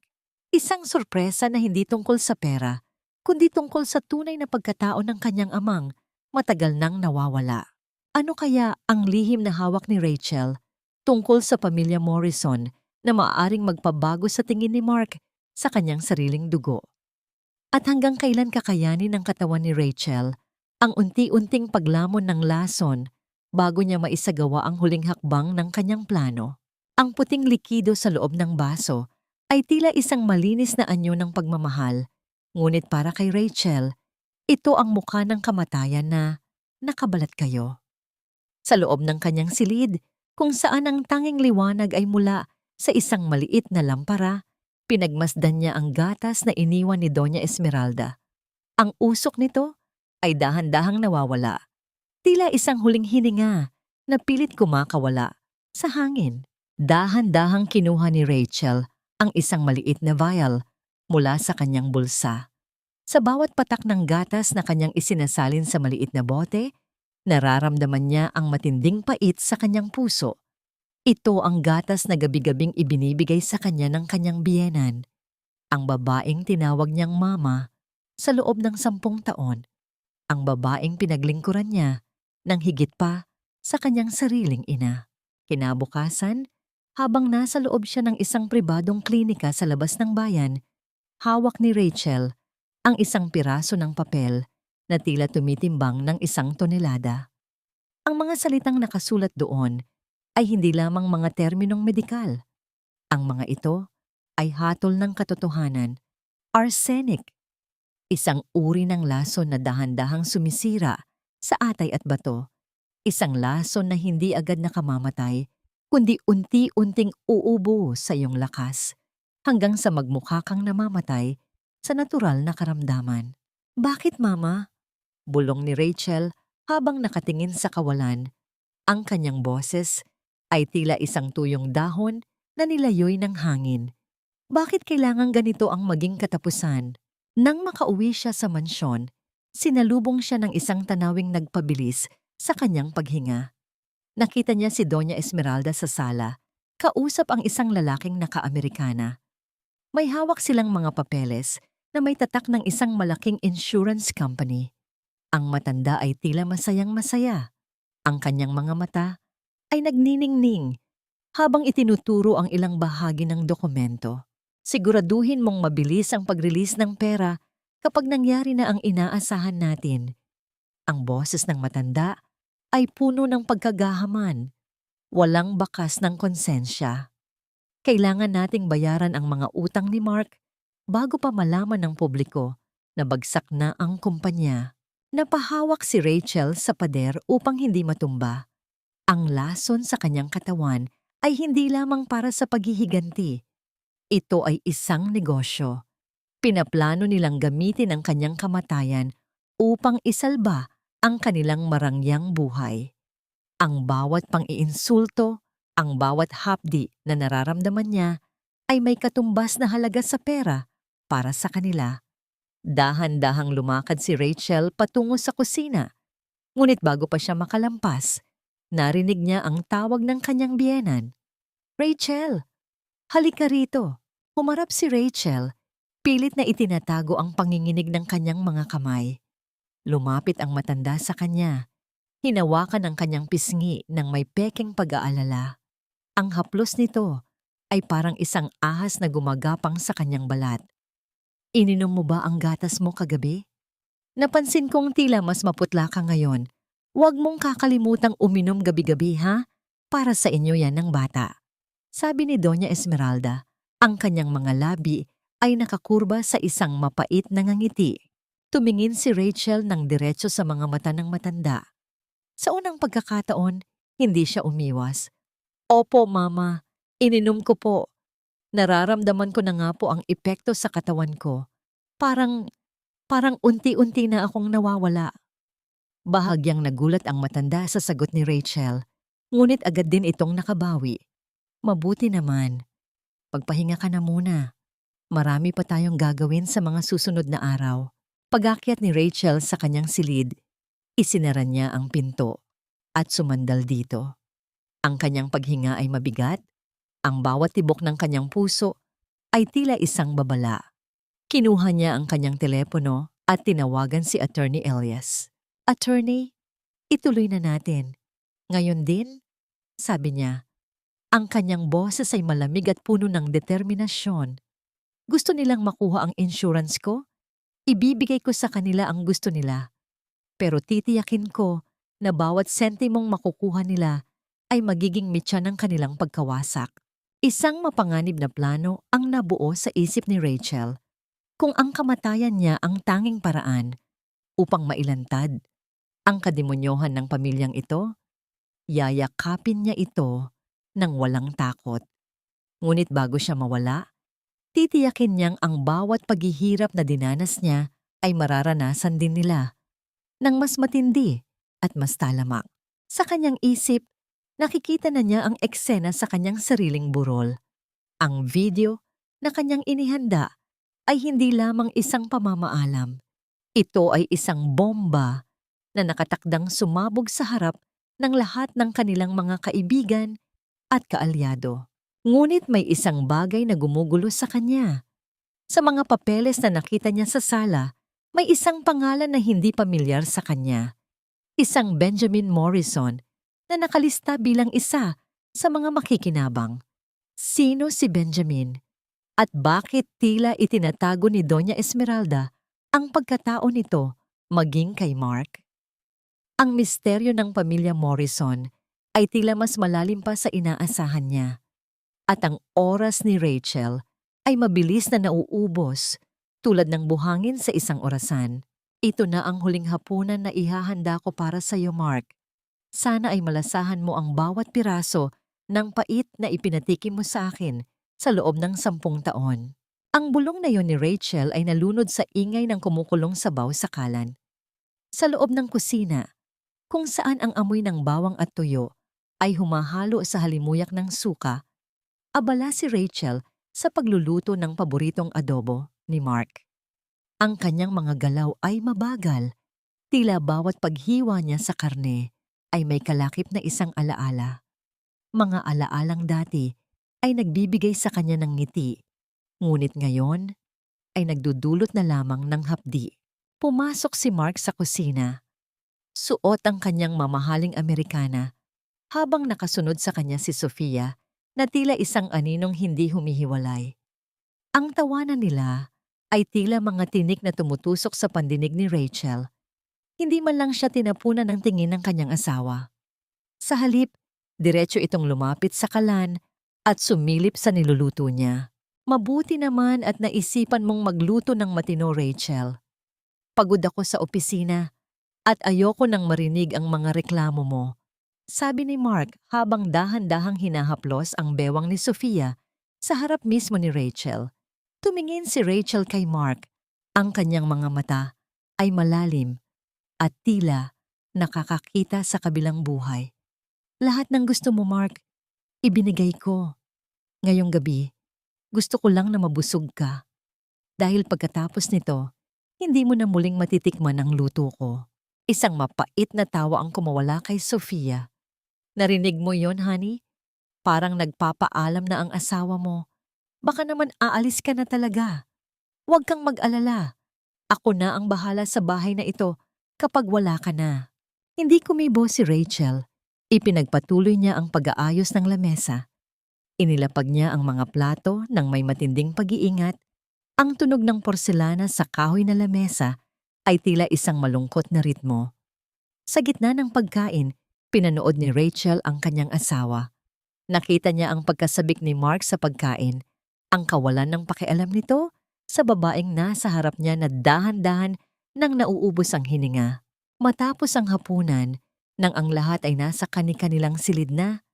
Isang sorpresa na hindi tungkol sa pera, kundi tungkol sa tunay na pagkatao ng kanyang amang matagal nang nawawala. Ano kaya ang lihim na hawak ni Rachel tungkol sa pamilya Morrison na maaaring magpabago sa tingin ni Mark sa kanyang sariling dugo? At hanggang kailan kakayanin ng katawan ni Rachel ang unti-unting paglamon ng lason bago niya maisagawa ang huling hakbang ng kanyang plano? Ang puting likido sa loob ng baso ay tila isang malinis na anyo ng pagmamahal, ngunit para kay Rachel, ito ang mukha ng kamatayan na nakabalat kayo. Sa loob ng kanyang silid, kung saan ang tanging liwanag ay mula sa isang maliit na lampara, pinagmasdan niya ang gatas na iniwan ni Doña Esmeralda. Ang usok nito ay dahan-dahang nawawala. Tila isang huling hininga na pilit kumakawala sa hangin. Dahan-dahang kinuha ni Rachel ang isang maliit na vial mula sa kanyang bulsa. Sa bawat patak ng gatas na kanyang isinasalin sa maliit na bote, nararamdaman niya ang matinding pait sa kanyang puso. Ito ang gatas na gabi-gabing ibinibigay sa kanya ng kanyang biyenan. Ang babaeng tinawag niyang mama sa loob ng 10 taon, ang babaeng pinaglingkuran niya ng higit pa sa kanyang sariling ina. Kinabukasan, habang nasa loob siya ng isang pribadong klinika sa labas ng bayan, hawak ni Rachel ang isang piraso ng papel na tila tumitimbang ng 1 tonelada. Ang mga salitang nakasulat doon ay hindi lamang mga terminong medikal. Ang mga ito ay hatol ng katotohanan. Arsenic, isang uri ng lason na dahan-dahang sumisira sa atay at bato. Isang lason na hindi agad nakamamatay, kundi unti-unting uubo sa iyong lakas hanggang sa magmukha kang namamatay sa natural na karamdaman. Bakit, Mama? Bulong ni Rachel habang nakatingin sa kawalan. Ang kanyang boses ay tila isang tuyong dahon na nilayoy ng hangin. Bakit kailangan ganito ang maging katapusan? Nang makauwi siya sa mansyon, sinalubong siya ng isang tanawing nagpabilis sa kanyang paghinga. Nakita niya si Doña Esmeralda sa sala, kausap ang isang lalaking naka-Amerikana. May hawak silang mga papeles na may tatak ng isang malaking insurance company. Ang matanda ay tila masayang-masaya. Ang kanyang mga mata ay nagniningning habang itinuturo ang ilang bahagi ng dokumento. Siguraduhin mong mabilis ang pag-release ng pera kapag nangyari na ang inaasahan natin. Ang boses ng matanda ay puno ng pagkagahaman, walang bakas ng konsensya. Kailangan nating bayaran ang mga utang ni Mark bago pa malaman ng publiko na bagsak na ang kumpanya. Napahawak si Rachel sa pader upang hindi matumba. Ang lason sa kanyang katawan ay hindi lamang para sa paghihiganti. Ito ay isang negosyo. Pinaplano nilang gamitin ang kanyang kamatayan upang isalba ang kanilang marangyang buhay. Ang bawat pang-iinsulto, ang bawat hapdi na nararamdaman niya ay may katumbas na halaga sa pera para sa kanila. Dahan-dahang lumakad si Rachel patungo sa kusina. Ngunit bago pa siya makalampas, narinig niya ang tawag ng kanyang biyenan. "Rachel! Halika rito." Humarap si Rachel, pilit na itinatago ang panginginig ng kanyang mga kamay. Lumapit ang matanda sa kanya. Hinawakan ang kanyang pisngi ng may pekeng pag-aalala. Ang haplos nito ay parang isang ahas na gumagapang sa kanyang balat. "Ininom mo ba ang gatas mo kagabi? Napansin kong tila mas maputla ka ngayon. Huwag mong kakalimutang uminom gabi-gabi, ha? Para sa inyo yan ng bata." Sabi ni Doña Esmeralda. Ang kanyang mga labi ay nakakurba sa isang mapait na ngangiti. Tumingin si Rachel ng diretso sa mga mata ng matanda. Sa unang pagkakataon, hindi siya umiwas. "Opo, Mama. Ininom ko po. Nararamdaman ko na nga po ang epekto sa katawan ko. Parang unti-unti na akong nawawala." Bahagyang nagulat ang matanda sa sagot ni Rachel, ngunit agad din itong nakabawi. "Mabuti naman. Pagpahinga ka na muna. Marami pa tayong gagawin sa mga susunod na araw." Pag-akyat ni Rachel sa kanyang silid, isinara niya ang pinto at sumandal dito. Ang kanyang paghinga ay mabigat. Ang bawat tibok ng kanyang puso ay tila isang babala. Kinuha niya ang kanyang telepono at tinawagan si Attorney Elias. "Attorney, ituloy na natin. Ngayon din?" sabi niya. Ang kanyang boses ay malamig at puno ng determinasyon. "Gusto nilang makuha ang insurance ko? Ibibigay ko sa kanila ang gusto nila. Pero titiyakin ko na bawat sentimong makukuha nila ay magiging mitya ng kanilang pagkawasak." Isang mapanganib na plano ang nabuo sa isip ni Rachel. Kung ang kamatayan niya ang tanging paraan upang mailantad ang kademonyohan ng pamilyang ito, yayakapin niya ito ng walang takot. Ngunit bago siya mawala, titiyakin niyang ang bawat paghihirap na dinanas niya ay mararanasan din nila ng mas matindi at mas talamak. Sa kanyang isip, nakikita na niya ang eksena sa kanyang sariling burol. Ang video na kanyang inihanda ay hindi lamang isang pamamaalam. Ito ay isang bomba na nakatakdang sumabog sa harap ng lahat ng kanilang mga kaibigan at kaalyado. Ngunit may isang bagay na gumugulo sa kanya. Sa mga papeles na nakita niya sa sala, may isang pangalan na hindi pamilyar sa kanya. Isang Benjamin Morrison na nakalista bilang isa sa mga makikinabang. Sino si Benjamin? At bakit tila itinatago ni Doña Esmeralda ang pagkatao nito maging kay Mark? Ang misteryo ng pamilya Morrison ay tila mas malalim pa sa inaasahan niya. At ang oras ni Rachel ay mabilis na nauubos tulad ng buhangin sa isang orasan. Ito na ang huling hapunan na ihahanda ko para sa iyo, Mark. Sana ay malasahan mo ang bawat piraso ng pait na ipinatikim mo sa akin sa loob ng 10 taon. Ang bulong na yon ni Rachel ay nalunod sa ingay ng kumukulong sabaw sa kalan. Sa loob ng kusina, kung saan ang amoy ng bawang at tuyo ay humahalo sa halimuyak ng suka, abala si Rachel sa pagluluto ng paboritong adobo ni Mark. Ang kanyang mga galaw ay mabagal, tila bawat paghiwa niya sa karne ay may kalakip na isang alaala. Mga alaalang dati ay nagbibigay sa kanya ng ngiti, ngunit ngayon ay nagdudulot na lamang ng hapdi. Pumasok si Mark sa kusina. Suot ang kanyang mamahaling Amerikana habang nakasunod sa kanya si Sofia na tila isang aninong hindi humihiwalay. Ang tawanan nila ay tila mga tinik na tumutusok sa pandinig ni Rachel. Hindi man lang siya tinapunan ng tingin ng kanyang asawa. Sa halip, diretso itong lumapit sa kalan at sumilip sa niluluto niya. Mabuti naman at naisipan mong magluto ng matino, Rachel. Pagod ako sa opisina at ayoko nang marinig ang mga reklamo mo, sabi ni Mark habang dahan-dahang hinahaplos ang bewang ni Sofia sa harap mismo ni Rachel. Tumingin si Rachel kay Mark. Ang kanyang mga mata ay malalim at tila nakakakita sa kabilang buhay. Lahat ng gusto mo, Mark, ibinigay ko. Ngayong gabi, gusto ko lang na mabusog ka. Dahil pagkatapos nito, hindi mo na muling matitikman ang luto ko. Isang mapait na tawa ang kumawala kay Sofia. Narinig mo yon, honey? Parang nagpapaalam na ang asawa mo. Baka naman aalis ka na talaga. Huwag kang mag-alala. Ako na ang bahala sa bahay na ito kapag wala ka na. Hindi kumibo si Rachel. Ipinagpatuloy niya ang pag-aayos ng lamesa. Inilapag niya ang mga plato ng may matinding pag-iingat. Ang tunog ng porselana sa kahoy na lamesa ay tila isang malungkot na ritmo. Sa gitna ng pagkain, pinanood ni Rachel ang kanyang asawa. Nakita niya ang pagkasabik ni Mark sa pagkain, ang kawalan ng pakialam nito sa babaeng nasa harap niya na dahan-dahan nang nauubos ang hininga. Matapos ang hapunan, nang ang lahat ay nasa kani-kanilang silid na,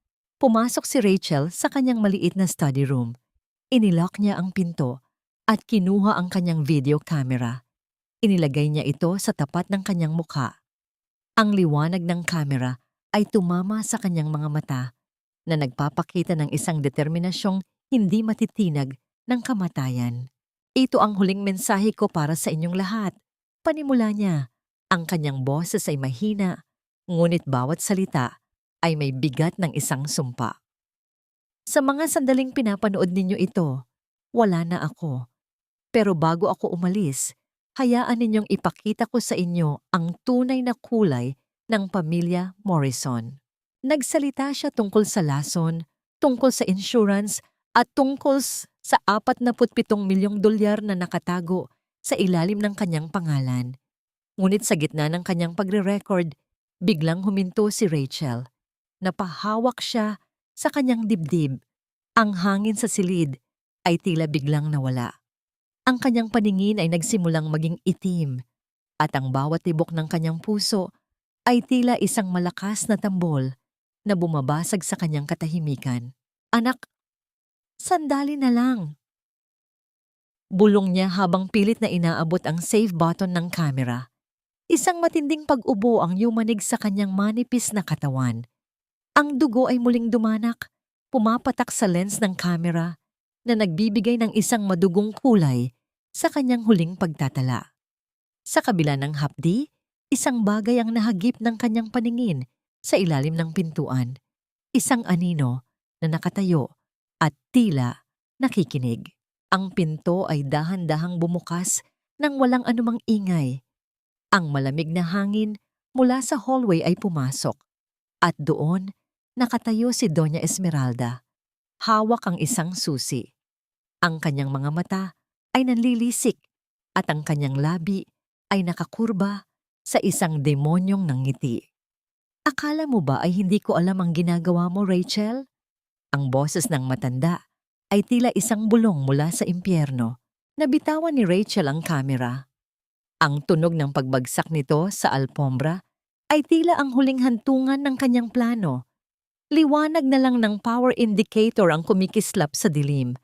pumasok si Rachel sa kanyang maliit na study room. Inilock niya ang pinto at kinuha ang kanyang video camera. Inilagay niya ito sa tapat ng kanyang mukha. Ang liwanag ng kamera ay tumama sa kanyang mga mata na nagpapakita ng isang determinasyong hindi matitinag ng kamatayan. Ito ang huling mensahe ko para sa inyong lahat. Panimula niya. Ang kanyang boses ay mahina, ngunit bawat salita ay may bigat ng isang sumpa. Sa mga sandaling pinapanood ninyo ito, wala na ako. Pero bago ako umalis, hayaan ninyong ipakita ko sa inyo ang tunay na kulay ng pamilya Morrison. Nagsalita siya tungkol sa lason, tungkol sa insurance, at tungkol sa 47 milyong dolyar na nakatago sa ilalim ng kanyang pangalan. Ngunit sa gitna ng kanyang pagre-record, biglang huminto si Rachel. Napahawak siya sa kanyang dibdib. Ang hangin sa silid ay tila biglang nawala. Ang kanyang paningin ay nagsimulang maging itim at ang bawat tibok ng kanyang puso ay tila isang malakas na tambol na bumabasag sa kanyang katahimikan. Anak, sandali na lang. Bulong niya habang pilit na inaabot ang save button ng camera. Isang matinding pag-ubo ang yumanig sa kanyang manipis na katawan. Ang dugo ay muling dumanak, pumapatak sa lens ng camera na nagbibigay ng isang madugong kulay sa kanyang huling pagtatala. Sa kabila ng hapdi, isang bagay ang nahagip ng kanyang paningin sa ilalim ng pintuan. Isang anino na nakatayo at tila nakikinig. Ang pinto ay dahan-dahang bumukas nang walang anumang ingay. Ang malamig na hangin mula sa hallway ay pumasok. At doon, nakatayo si Doña Esmeralda. Hawak ang isang susi. Ang kanyang mga mata ay nanlilisik at ang kanyang labi ay nakakurba sa isang demonyong nangiti. Akala mo ba ay hindi ko alam ang ginagawa mo, Rachel? Ang boses ng matanda ay tila isang bulong mula sa impyerno. Nabitawan ni Rachel ang kamera. Ang tunog ng pagbagsak nito sa alpombra ay tila ang huling hantungan ng kanyang plano. Liwanag na lang ng power indicator ang kumikislap sa dilim,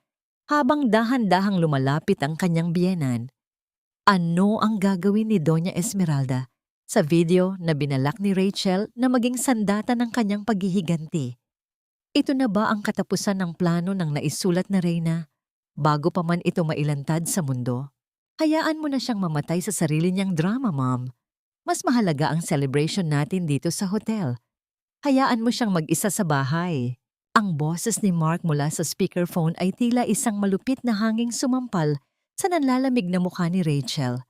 habang dahan-dahang lumalapit ang kanyang biyenan. Ano ang gagawin ni Doña Esmeralda sa video na binalak ni Rachel na maging sandata ng kanyang paghihiganti? Ito na ba ang katapusan ng plano ng naisulat na reyna bago pa man ito mailantad sa mundo? Hayaan mo na siyang mamatay sa sarili niyang drama, Mom. Mas mahalaga ang celebration natin dito sa hotel. Hayaan mo siyang mag-isa sa bahay. Ang boses ni Mark mula sa speakerphone ay tila isang malupit na hanging sumampal sa nanlalamig na mukha ni Rachel.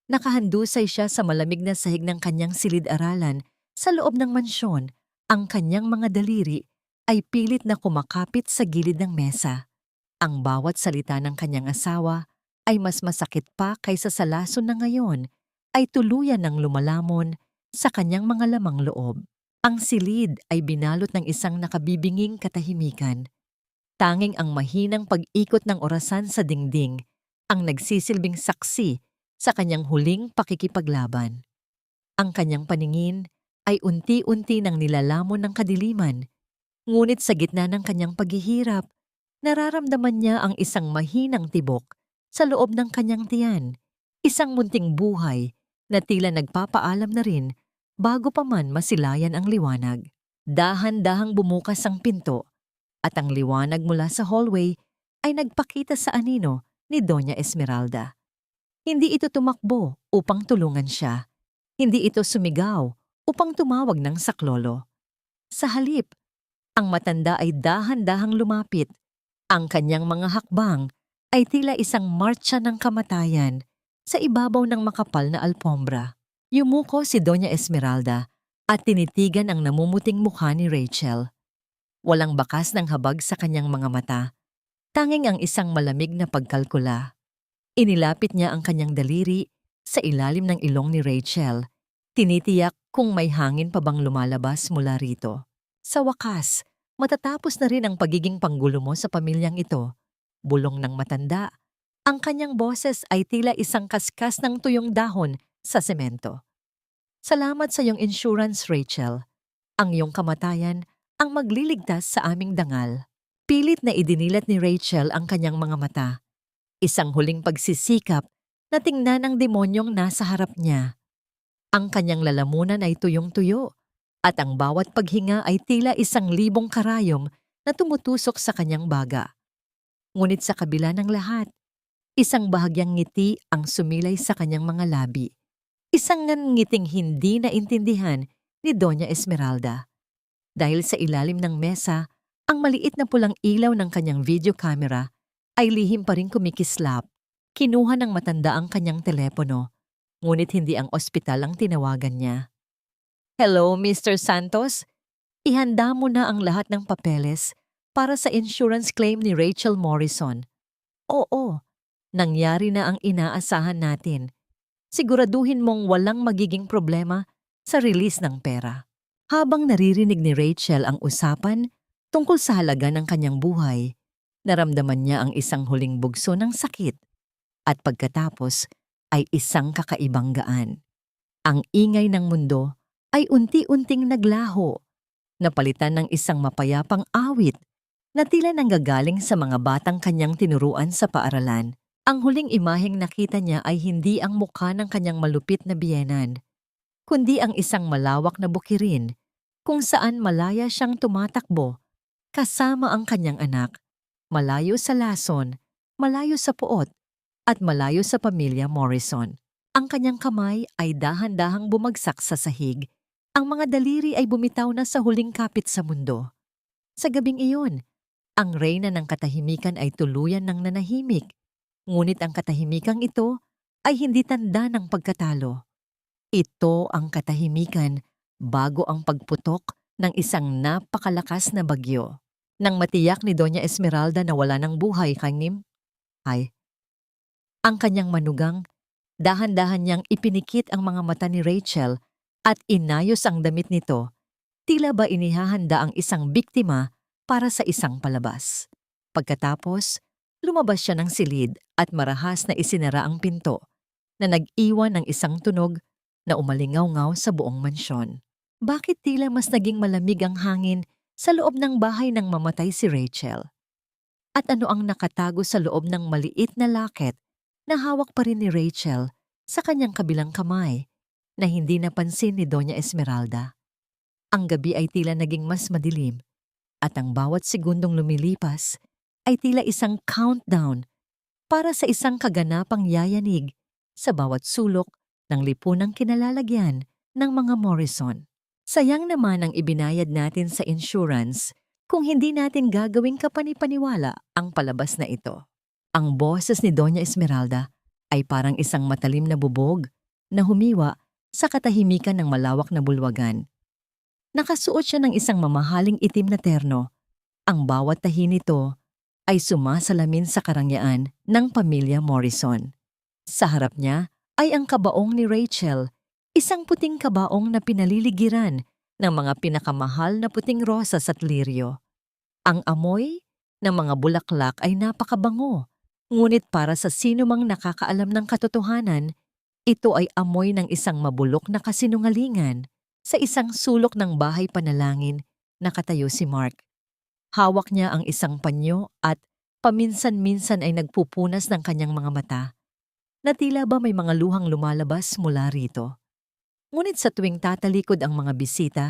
Nakahandusay siya sa malamig na sahig ng kanyang silid-aralan sa loob ng mansyon. Ang kanyang mga daliri ay pilit na kumakapit sa gilid ng mesa. Ang bawat salita ng kanyang asawa ay mas masakit pa kaysa sa lason na ngayon ay tuluyan ng lumalamon sa kanyang mga lamang loob. Ang silid ay binalot ng isang nakabibinging katahimikan. Tanging ang mahinang pag-ikot ng orasan sa dingding ang nagsisilbing saksi sa kanyang huling pakikipaglaban. Ang kanyang paningin ay unti-unti nang nilalamon ng kadiliman, ngunit sa gitna ng kanyang paghihirap, nararamdaman niya ang isang mahinang tibok sa loob ng kanyang tiyan, isang munting buhay na tila nagpapaalam na rin bago pa man masilayan ang liwanag. Dahan-dahang bumukas ang pinto at ang liwanag mula sa hallway ay nagpakita sa anino ni Doña Esmeralda. Hindi ito tumakbo upang tulungan siya. Hindi ito sumigaw upang tumawag ng saklolo. Sa halip, ang matanda ay dahan-dahang lumapit. Ang kanyang mga hakbang ay tila isang martsa ng kamatayan sa ibabaw ng makapal na alpombra. Yumuko si Doña Esmeralda at tinitigan ang namumuting mukha ni Rachel. Walang bakas ng habag sa kanyang mga mata, tanging ang isang malamig na pagkalkula. Inilapit niya ang kanyang daliri sa ilalim ng ilong ni Rachel. Tinitiyak kung may hangin pa bang lumalabas mula rito. Sa wakas, matatapos na rin ang pagiging panggulo mo sa pamilyang ito. Bulong ng matanda. Ang kanyang boses ay tila isang kaskas ng tuyong dahon sa semento. Salamat sa iyong insurance, Rachel. Ang iyong kamatayan ang magliligtas sa aming dangal. Pilit na idinilat ni Rachel ang kanyang mga mata. Isang huling pagsisikap na tingnan ang demonyong nasa harap niya. Ang kanyang lalamunan ay tuyong-tuyo at ang bawat paghinga ay tila 1,000 karayom na tumutusok sa kanyang baga. Ngunit sa kabila ng lahat, isang bahagyang ngiti ang sumilay sa kanyang mga labi. Isang ngiting hindi naintindihan ni Doña Esmeralda. Dahil sa ilalim ng mesa, ang maliit na pulang ilaw ng kanyang video camera ay lihim pa rin kumikislap. Kinuha ng matanda ang kanyang telepono, ngunit hindi ang ospital ang tinawagan niya. Hello, Mr. Santos? Ihanda mo na ang lahat ng papeles para sa insurance claim ni Rachel Morrison. Oo, nangyari na ang inaasahan natin. Siguraduhin mong walang magiging problema sa release ng pera. Habang naririnig ni Rachel ang usapan tungkol sa halaga ng kanyang buhay, naramdaman niya ang isang huling bugso ng sakit at pagkatapos ay isang kakaibang gaan. Ang ingay ng mundo ay unti-unting naglaho, napalitan ng isang mapayapang awit na tila nanggagaling sa mga batang kanyang tinuruan sa paaralan. Ang huling imaheng nakita niya ay hindi ang mukha ng kanyang malupit na biyenan, kundi ang isang malawak na bukirin kung saan malaya siyang tumatakbo kasama ang kanyang anak, malayo sa lason, malayo sa puot, at malayo sa pamilya Morrison. Ang kanyang kamay ay dahan-dahang bumagsak sa sahig. Ang mga daliri ay bumitaw na sa huling kapit sa mundo. Sa gabing iyon, ang reyna ng katahimikan ay tuluyan ng nanahimik. Ngunit ang katahimikang ito ay hindi tanda ng pagkatalo. Ito ang katahimikan bago ang pagputok ng isang napakalakas na bagyo. Nang matiyak ni Doña Esmeralda na wala ng buhay kanyang ay ang kanyang manugang, dahan-dahan niyang ipinikit ang mga mata ni Rachel at inayos ang damit nito, tila ba inihahanda ang isang biktima para sa isang palabas. Pagkatapos, lumabas siya ng silid at marahas na isinara ang pinto na nag-iwan ng isang tunog na umalingaw-ngaw sa buong mansyon. Bakit tila mas naging malamig ang hangin sa loob ng bahay nang mamatay si Rachel? At ano ang nakatago sa loob ng maliit na locket na hawak pa rin ni Rachel sa kanyang kabilang kamay na hindi napansin ni Doña Esmeralda? Ang gabi ay tila naging mas madilim at ang bawat segundong lumilipas ay tila isang countdown para sa isang kaganapang yayanig sa bawat sulok ng lipunang kinalalagyan ng mga Morrison. Sayang naman ang ibinayad natin sa insurance kung hindi natin gagawing kapanipaniwala ang palabas na ito. Ang boses ni Doña Esmeralda ay parang isang matalim na bubog na humiwa sa katahimikan ng malawak na bulwagan. Nakasuot siya ng isang mamahaling itim na terno. Ang bawat tahi nito ay sumasalamin sa karangyaan ng pamilya Morrison. Sa harap niya ay ang kabaong ni Rachel, isang puting kabaong na pinaliligiran ng mga pinakamahal na puting rosas at liryo. Ang amoy ng mga bulaklak ay napakabango, ngunit para sa sinumang nakakaalam ng katotohanan, ito ay amoy ng isang mabulok na kasinungalingan. Sa isang sulok ng bahay panalangin, nakatayo si Mark. Hawak niya ang isang panyo at paminsan-minsan ay nagpupunas ng kanyang mga mata, na tila ba may mga luhang lumalabas mula rito. Ngunit sa tuwing tatalikod ang mga bisita,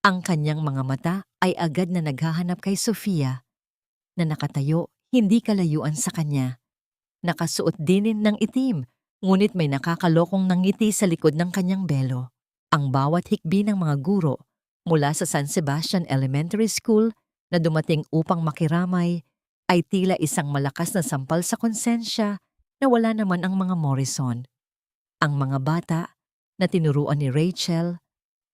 ang kanyang mga mata ay agad na naghahanap kay Sofia, na nakatayo hindi kalayuan sa kanya. Nakasuot din ng itim, ngunit may nakakalokong nangiti sa likod ng kanyang belo. Ang bawat hikbi ng mga guro mula sa San Sebastian Elementary School na dumating upang makiramay ay tila isang malakas na sampal sa konsensya na wala naman ang mga Morrison. Ang mga bata na tinuruan ni Rachel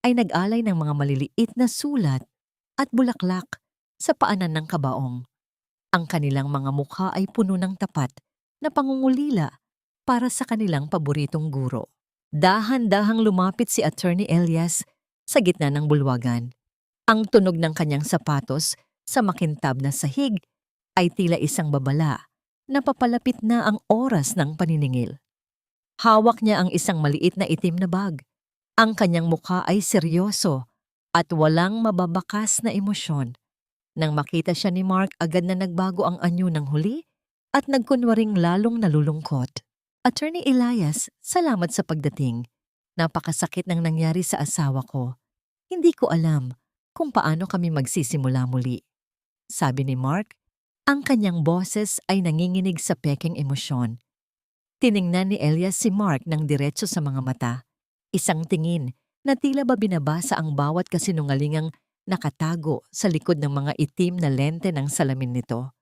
ay nag-alay ng mga maliliit na sulat at bulaklak sa paanan ng kabaong. Ang kanilang mga mukha ay puno ng tapat na pangungulila para sa kanilang paboritong guro. Dahan-dahang lumapit si Attorney Elias sa gitna ng bulwagan. Ang tunog ng kanyang sapatos sa makintab na sahig ay tila isang babala na papalapit na ang oras ng paniningil. Hawak niya ang isang maliit na itim na bag. Ang kanyang mukha ay seryoso at walang mababakas na emosyon. Nang makita siya ni Mark, agad na nagbago ang anyo ng huli at nagkunwaring lalong nalulungkot. Attorney Elias, salamat sa pagdating. Napakasakit ng nangyari sa asawa ko. Hindi ko alam kung paano kami magsisimula muli. Sabi ni Mark, ang kanyang boses ay nanginginig sa pekeng emosyon. Tiningnan ni Elias si Mark ng diretso sa mga mata. Isang tingin na tila ba binabasa ang bawat kasinungalingang nakatago sa likod ng mga itim na lente ng salamin nito.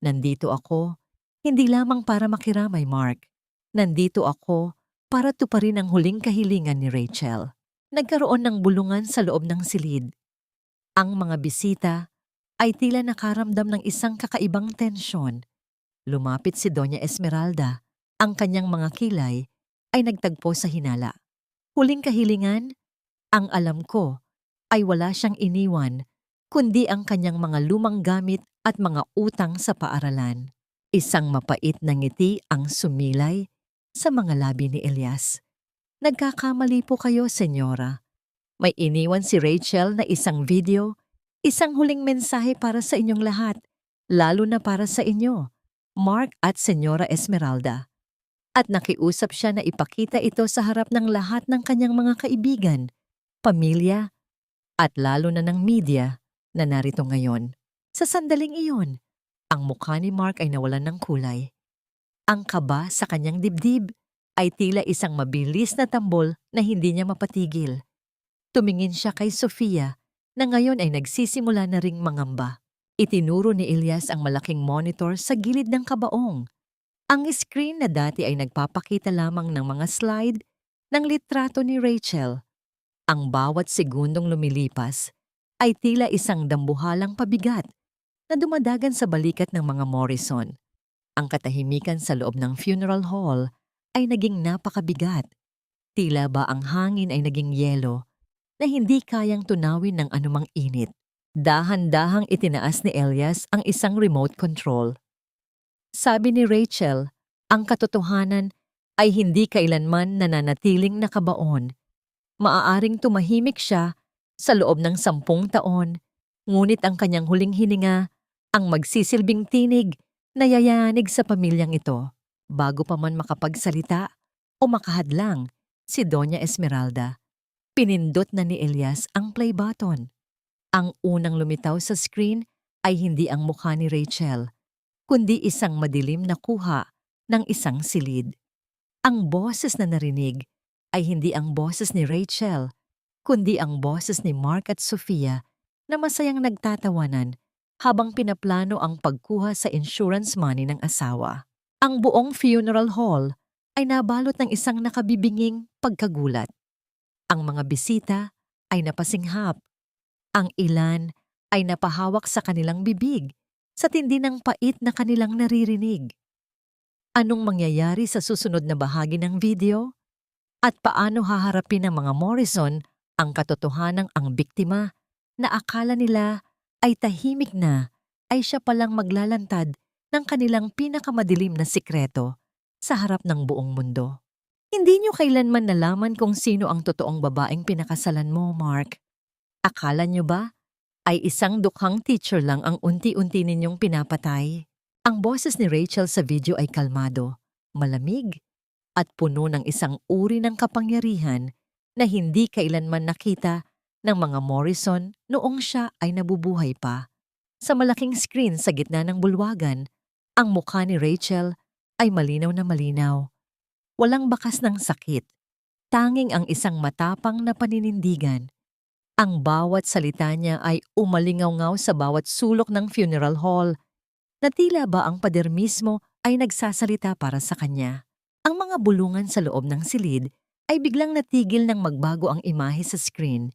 Nandito ako, hindi lamang para makiramay, Mark. Nandito ako para tuparin ang huling kahilingan ni Rachel. Nagkaroon ng bulungan sa loob ng silid. Ang mga bisita ay tila nakaramdam ng isang kakaibang tensyon. Lumapit si Doña Esmeralda. Ang kanyang mga kilay ay nagtagpo sa hinala. Huling kahilingan, ang alam ko ay wala siyang iniwan, kundi ang kanyang mga lumang gamit at mga utang sa paaralan. Isang mapait na ngiti ang sumilay sa mga labi ni Elias. Nagkakamali po kayo, senyora. May iniwan si Rachel na isang video, isang huling mensahe para sa inyong lahat, lalo na para sa inyo, Mark at Senyora Esmeralda. At nakiusap siya na ipakita ito sa harap ng lahat ng kanyang mga kaibigan, pamilya, at lalo na ng media na narito ngayon. Sa sandaling iyon, ang mukha ni Mark ay nawalan ng kulay. Ang kaba sa kanyang dibdib ay tila isang mabilis na tambol na hindi niya mapatigil. Tumingin siya kay Sofia na ngayon ay nagsisimula na ring mangamba. Itinuro ni Elias ang malaking monitor sa gilid ng kabaong. Ang screen na dati ay nagpapakita lamang ng mga slide ng litrato ni Rachel. Ang bawat segundong lumilipas ay tila isang dambuhalang pabigat na dumadagan sa balikat ng mga Morrison. Ang katahimikan sa loob ng funeral hall ay naging napakabigat. Tila ba ang hangin ay naging yelo na hindi kayang tunawin ng anumang init. Dahan-dahang itinaas ni Elias ang isang remote control. Sabi ni Rachel, ang katotohanan ay hindi kailanman nananatiling nakabaon. Maaaring tumahimik siya sa loob ng 10 taon, ngunit ang kanyang huling hininga ang magsisilbing tinig na yayanig sa pamilyang ito. Bago pa man makapagsalita o makahadlang, si Doña Esmeralda, pinindot na ni Elias ang play button. Ang unang lumitaw sa screen ay hindi ang mukha ni Rachel, kundi isang madilim na kuha ng isang silid. Ang boses na narinig ay hindi ang boses ni Rachel, kundi ang boses ni Mark at Sofia na masayang nagtatawanan habang pinaplano ang pagkuha sa insurance money ng asawa. Ang buong funeral hall ay nabalot ng isang nakabibinging pagkagulat. Ang mga bisita ay napasinghap. Ang ilan ay napahawak sa kanilang bibig sa tindi ng pait na kanilang naririnig. Anong mangyayari sa susunod na bahagi ng video? At paano haharapin ng mga Morrison ang katotohanang ang biktima na akala nila ay tahimik na ay siya palang maglalantad ng kanilang pinakamadilim na sikreto sa harap ng buong mundo? Hindi niyo kailanman nalaman kung sino ang totoong babaeng pinakasalan mo, Mark. Akala niyo ba ay isang dukhang teacher lang ang unti-unti ninyong pinapatay? Ang boses ni Rachel sa video ay kalmado, malamig, at puno ng isang uri ng kapangyarihan na hindi kailanman nakita ng mga Morrison noong siya ay nabubuhay pa. Sa malaking screen sa gitna ng bulwagan, ang mukha ni Rachel ay malinaw na malinaw. Walang bakas ng sakit, tanging ang isang matapang na paninindigan. Ang bawat salita niya ay umalingaw-ngaw sa bawat sulok ng funeral hall, na tila ba ang pader mismo ay nagsasalita para sa kanya. Ang mga bulungan sa loob ng silid ay biglang natigil nang magbago ang imahe sa screen.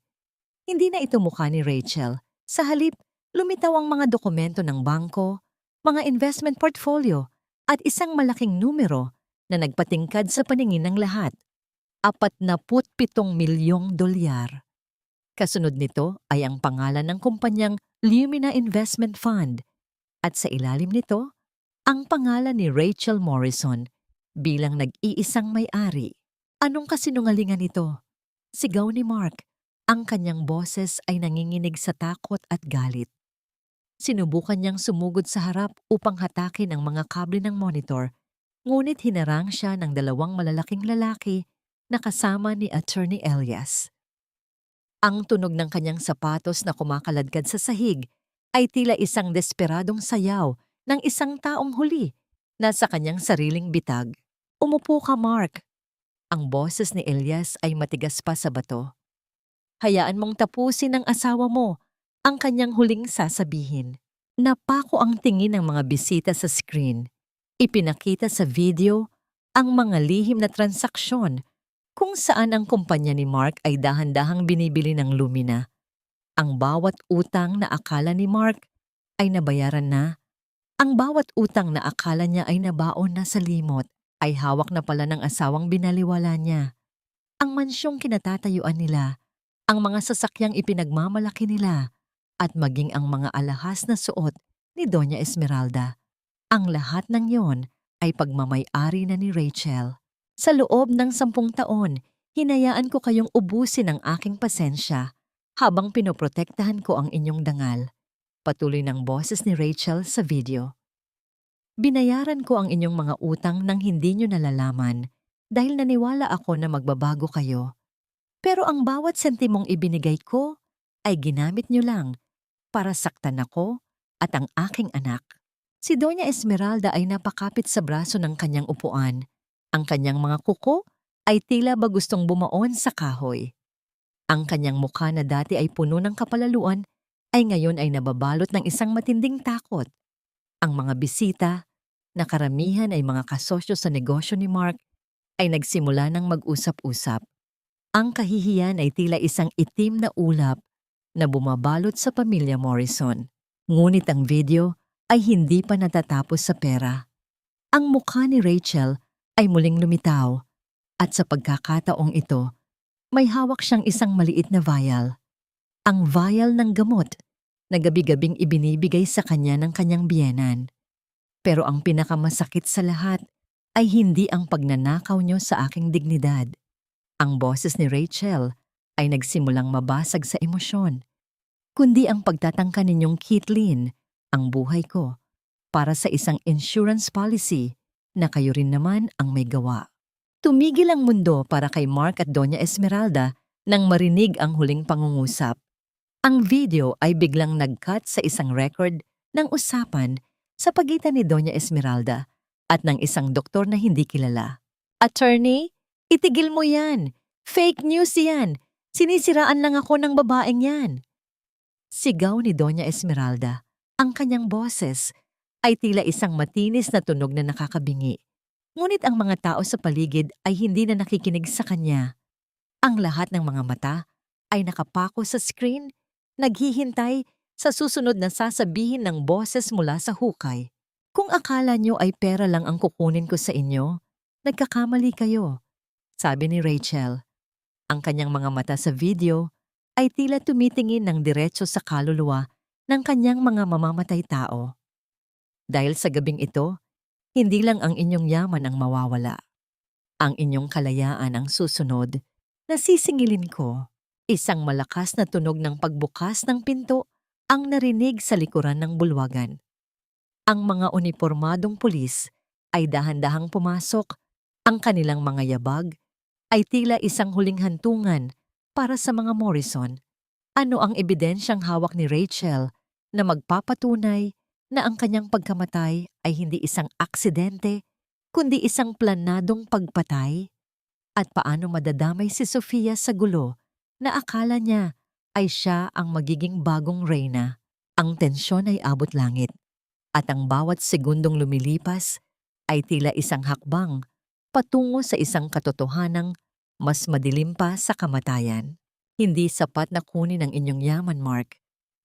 Hindi na ito mukha ni Rachel. Sa halip, lumitaw ang mga dokumento ng bangko, mga investment portfolio, at isang malaking numero na nagpatingkad sa paningin ng lahat. 47 milyong dolyar. Kasunod nito ay ang pangalan ng kumpanyang Lumina Investment Fund at sa ilalim nito, ang pangalan ni Rachel Morrison bilang nag-iisang may-ari. Anong kasinungalingan ito? Sigaw ni Mark. Ang kanyang boses ay nanginginig sa takot at galit. Sinubukan niyang sumugod sa harap upang hatakin ang mga kable ng monitor, ngunit hinarang siya ng 2 malalaking lalaki na kasama ni Attorney Elias. Ang tunog ng kanyang sapatos na kumakaladkad sa sahig ay tila isang desperadong sayaw ng isang taong huli na sa kanyang sariling bitag. Umupo ka, Mark. Ang boses ni Elias ay matigas pa sa bato. Hayaan mong tapusin ng asawa mo ang kanyang huling sasabihin. Napako ang tingin ng mga bisita sa screen. Ipinakita sa video ang mga lihim na transaksyon kung saan ang kumpanya ni Mark ay dahan-dahang binibili ng Lumina. Ang bawat utang na akala ni Mark ay nabayaran na. Ang bawat utang na akala niya ay nabaon na sa limot ay hawak na pala ng asawang binaliwala niya. Ang mansyong kinatatayuan nila, ang mga sasakyang ipinagmamalaki nila, at maging ang mga alahas na suot ni Doña Esmeralda. Ang lahat ng yon ay pagmamay-ari na ni Rachel. Sa loob ng 10 taon, hinayaan ko kayong ubusin ang aking pasensya habang pinoprotektahan ko ang inyong dangal. Patuloy ng boses ni Rachel sa video. Binayaran ko ang inyong mga utang nang hindi nyo nalalaman dahil naniwala ako na magbabago kayo. Pero ang bawat sentimong ibinigay ko ay ginamit nyo lang para saktan ako at ang aking anak. Si Doña Esmeralda ay napakapit sa braso ng kanyang upuan. Ang kanyang mga kuko ay tila ba gustong bumaon sa kahoy. Ang kanyang mukha na dati ay puno ng kapalaluan ay ngayon ay nababalot ng isang matinding takot. Ang mga bisita na karamihan ay mga kasosyo sa negosyo ni Mark ay nagsimula ng mag-usap-usap. Ang kahihiyan ay tila isang itim na ulap na bumabalot sa pamilya Morrison. Ngunit ang video ay hindi pa natatapos sa pera. Ang mukha ni Rachel ay muling lumitaw at sa pagkakataong ito, may hawak siyang isang maliit na vial. Ang vial ng gamot na gabi-gabing ibinibigay sa kanya ng kanyang biyenan. Pero ang pinakamasakit sa lahat ay hindi ang pagnanakaw niyo sa aking dignidad. Ang boses ni Rachel ay nagsimulang mabasag sa emosyon, kundi ang pagtatangka ninyong Kathleen, ang buhay ko, para sa isang insurance policy na kayo rin naman ang may gawa. Tumigil ang mundo para kay Mark at Doña Esmeralda nang marinig ang huling pangungusap. Ang video ay biglang nag-cut sa isang record ng usapan sa pagitan ni Doña Esmeralda at ng isang doktor na hindi kilala. Attorney, itigil mo yan! Fake news yan! Sinisiraan lang ako ng babaeng yan! Sigaw ni Doña Esmeralda. Ang kanyang boses ay tila isang matinis na tunog na nakakabingi. Ngunit ang mga tao sa paligid ay hindi na nakikinig sa kanya. Ang lahat ng mga mata ay nakapako sa screen, naghihintay sa susunod na sasabihin ng boses mula sa hukay. Kung akala nyo ay pera lang ang kukunin ko sa inyo, nagkakamali kayo, sabi ni Rachel. Ang kanyang mga mata sa video ay tila tumitingin ng diretso sa kaluluwa ng kanyang mga mamamatay tao. Dahil sa gabing ito, hindi lang ang inyong yaman ang mawawala. Ang inyong kalayaan ang susunod na sisingilin ko. Isang malakas na tunog ng pagbukas ng pinto ang narinig sa likuran ng bulwagan. Ang mga unipormadong pulis ay dahan-dahang pumasok. Ang kanilang mga yabag ay tila isang huling hantungan para sa mga Morrison. Ano ang ebidensyang hawak ni Rachel na magpapatunay na ang kanyang pagkamatay ay hindi isang aksidente, kundi isang planadong pagpatay? At paano madadamay si Sofia sa gulo na akala niya ay siya ang magiging bagong reyna? Ang tensyon ay abot langit, at ang bawat segundong lumilipas ay tila isang hakbang patungo sa isang katotohanang mas madilim pa sa kamatayan. Hindi sapat na kunin ang inyong yaman, Mark.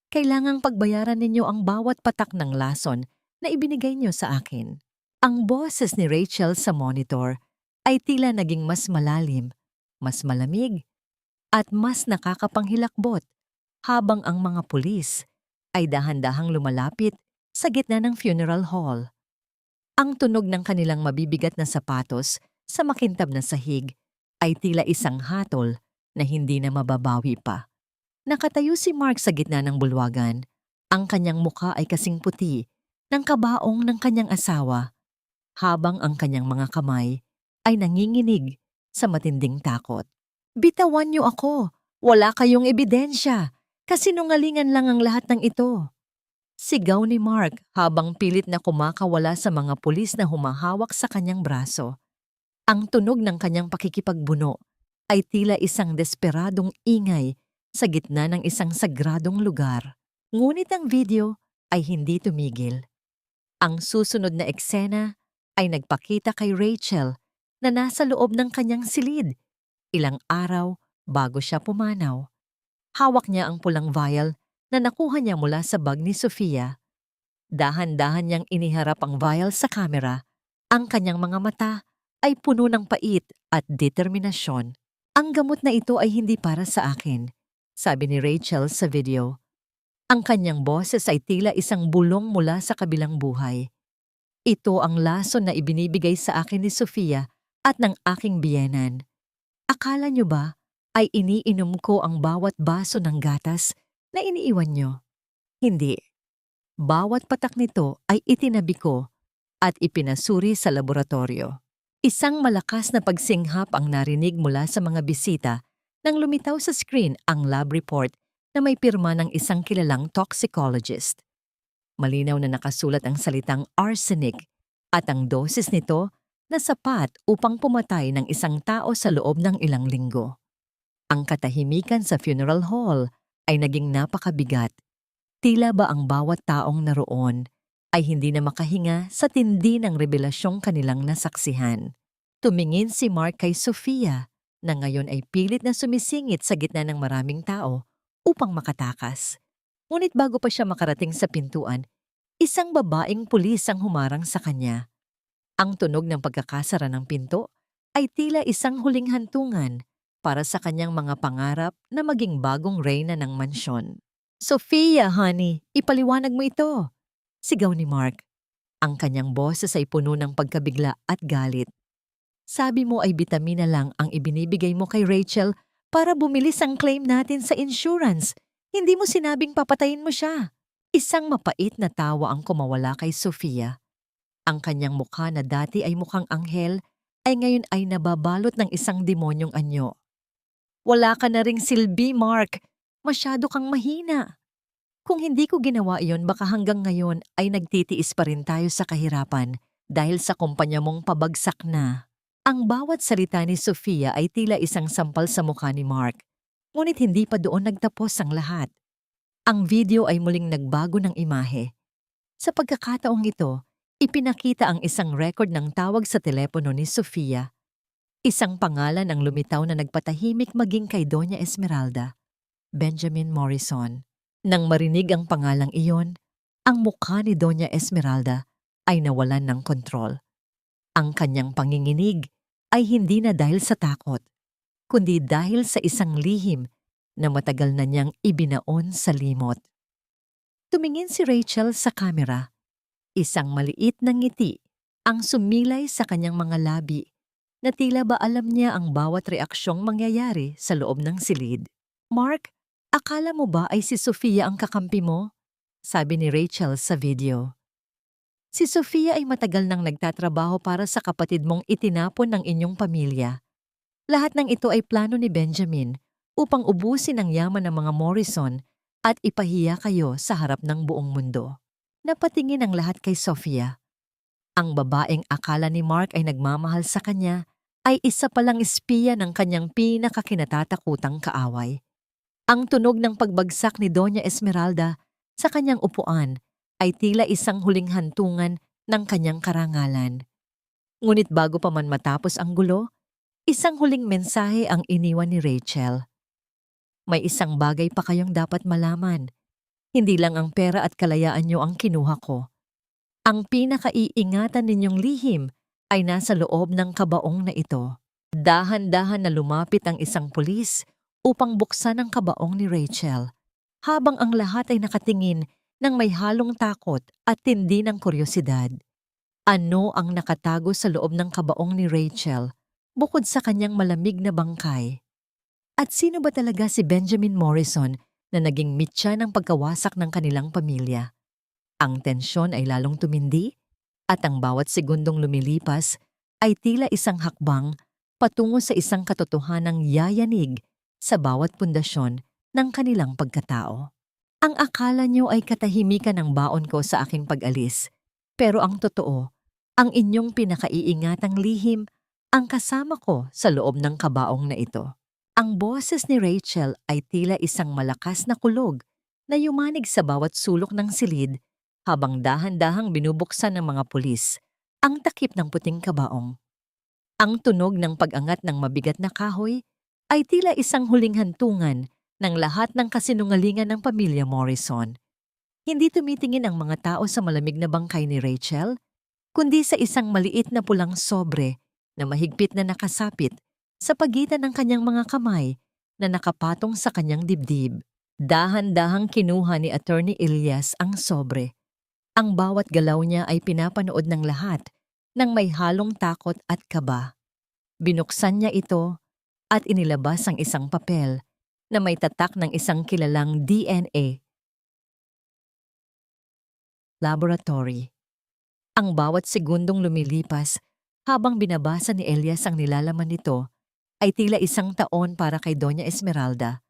Kailangang pagbayaran ninyo ang bawat patak ng lason na ibinigay niyo sa akin. Ang boses ni Rachel sa monitor ay tila naging mas malalim, mas malamig, at mas nakakapanghilakbot habang ang mga pulis ay dahan-dahang lumalapit sa gitna ng funeral hall. Ang tunog ng kanilang mabibigat na sapatos sa makintab na sahig ay tila isang hatol na hindi na mababawi pa. Nakatayo si Mark sa gitna ng bulwagan. Ang kanyang mukha ay kasing puti ng kabaong ng kanyang asawa, habang ang kanyang mga kamay ay nanginginig sa matinding takot. Bitawan niyo ako! Wala kayong ebidensya! Kasinungalingan lang ang lahat ng ito! Sigaw ni Mark habang pilit na kumakawala sa mga pulis na humahawak sa kanyang braso. Ang tunog ng kanyang pakikipagbuno ay tila isang desperadong ingay sa gitna ng isang sagradong lugar. Ngunit ang video ay hindi tumigil. Ang susunod na eksena ay nagpakita kay Rachel na nasa loob ng kanyang silid, ilang araw bago siya pumanaw. Hawak niya ang pulang vial na nakuha niya mula sa bag ni Sofia. Dahan-dahan niyang iniharap ang vial sa kamera. Ang kanyang mga mata ay puno ng pait at determinasyon. Ang gamot na ito ay hindi para sa akin, sabi ni Rachel sa video. Ang kanyang boses ay tila isang bulong mula sa kabilang buhay. Ito ang lason na ibinibigay sa akin ni Sofia at ng aking biyenan. Akala niyo ba ay iniinom ko ang bawat baso ng gatas na iniiwan niyo? Hindi. Bawat patak nito ay itinabi ko at ipinasuri sa laboratorio. Isang malakas na pagsinghap ang narinig mula sa mga bisita nang lumitaw sa screen ang lab report na may pirma ng isang kilalang toxicologist. Malinaw na nakasulat ang salitang arsenic at ang dosis nito na sapat upang pumatay ng isang tao sa loob ng ilang linggo. Ang katahimikan sa funeral hall ay naging napakabigat. Tila ba ang bawat taong naroon ay hindi na makahinga sa tindi ng revelasyong kanilang nasaksihan. Tumingin si Mark kay Sofia na ngayon ay pilit na sumisingit sa gitna ng maraming tao upang makatakas. Ngunit bago pa siya makarating sa pintuan, isang babaeng pulis ang humarang sa kanya. Ang tunog ng pagkakasara ng pinto ay tila isang huling hantungan para sa kanyang mga pangarap na maging bagong reyna ng mansyon. "Sofia, honey, ipaliwanag mo ito!" sigaw ni Mark. Ang kanyang boses ay puno ng pagkabigla at galit. "Sabi mo ay bitamina lang ang ibinibigay mo kay Rachel para bumilis ang claim natin sa insurance. Hindi mo sinabing papatayin mo siya." Isang mapait na tawa ang kumawala kay Sofia. Ang kanyang mukha na dati ay mukhang anghel ay ngayon ay nababalot ng isang demonyong anyo. "Wala ka na ring silbi, Mark. Masyado kang mahina. Kung hindi ko ginawa iyon, baka hanggang ngayon ay nagtitiis pa rin tayo sa kahirapan dahil sa kumpanya mong pabagsak na." Ang bawat salita ni Sofia ay tila isang sampal sa mukha ni Mark. Ngunit hindi pa doon nagtapos ang lahat. Ang video ay muling nagbago ng imahe. Sa pagkakataong ito, ipinakita ang isang record ng tawag sa telepono ni Sofia. Isang pangalan ang lumitaw na nagpatahimik maging kay Doña Esmeralda, Benjamin Morrison. Nang marinig ang pangalang iyon, ang mukha ni Doña Esmeralda ay nawalan ng kontrol. Ang kanyang panginginig ay hindi na dahil sa takot, kundi dahil sa isang lihim na matagal na niyang ibinaon sa limot. Tumingin si Rachel sa kamera. Isang maliit na ngiti ang sumilay sa kanyang mga labi na tila ba alam niya ang bawat reaksyong mangyayari sa loob ng silid. "Mark, akala mo ba ay si Sofia ang kakampi mo?" sabi ni Rachel sa video. "Si Sofia ay matagal nang nagtatrabaho para sa kapatid mong itinapon ng inyong pamilya. Lahat ng ito ay plano ni Benjamin upang ubusin ang yaman ng mga Morrison at ipahiya kayo sa harap ng buong mundo." Napatingin ang lahat kay Sofia. Ang babaeng akala ni Mark ay nagmamahal sa kanya ay isa palang espiya ng kanyang pinakakinatatakutang kaaway. Ang tunog ng pagbagsak ni Doña Esmeralda sa kanyang upuan ay tila isang huling hantungan ng kanyang karangalan. Ngunit bago pa man matapos ang gulo, isang huling mensahe ang iniwan ni Rachel. "May isang bagay pa kayong dapat malaman. Hindi lang ang pera at kalayaan niyo ang kinuha ko. Ang pinakaiingatan ninyong lihim ay nasa loob ng kabaong na ito." Dahan-dahan na lumapit ang isang pulis upang buksan ang kabaong ni Rachel, habang ang lahat ay nakatingin ng may halong takot at tindi ng kuryosidad. Ano ang nakatago sa loob ng kabaong ni Rachel bukod sa kanyang malamig na bangkay? At sino ba talaga si Benjamin Morrison na naging mitya ng pagkawasak ng kanilang pamilya? Ang tensyon ay lalong tumindi at ang bawat segundong lumilipas ay tila isang hakbang patungo sa isang katotohanang yayanig sa bawat pundasyon ng kanilang pagkatao. Ang akala niyo ay katahimikan ng baon ko sa aking pag-alis, pero ang totoo, ang inyong pinakaiingatang lihim ang kasama ko sa loob ng kabaong na ito. Ang boses ni Rachel ay tila isang malakas na kulog na yumanig sa bawat sulok ng silid habang dahan-dahang binubuksan ng mga pulis ang takip ng puting kabaong. Ang tunog ng pag-angat ng mabigat na kahoy ay tila isang huling hantungan ng lahat ng kasinungalingan ng pamilya Morrison. Hindi tumitingin ang mga tao sa malamig na bangkay ni Rachel, kundi sa isang maliit na pulang sobre na mahigpit na nakasapit sa pagitan ng kanyang mga kamay na nakapatong sa kanyang dibdib. Dahan-dahang kinuha ni Attorney Elias ang sobre. Ang bawat galaw niya ay pinapanood ng lahat ng may halong takot at kaba. Binuksan niya ito at inilabas ang isang papel na may tatak ng isang kilalang DNA laboratory. Ang bawat segundong lumilipas habang binabasa ni Elias ang nilalaman nito ay tila isang taon para kay Doña Esmeralda,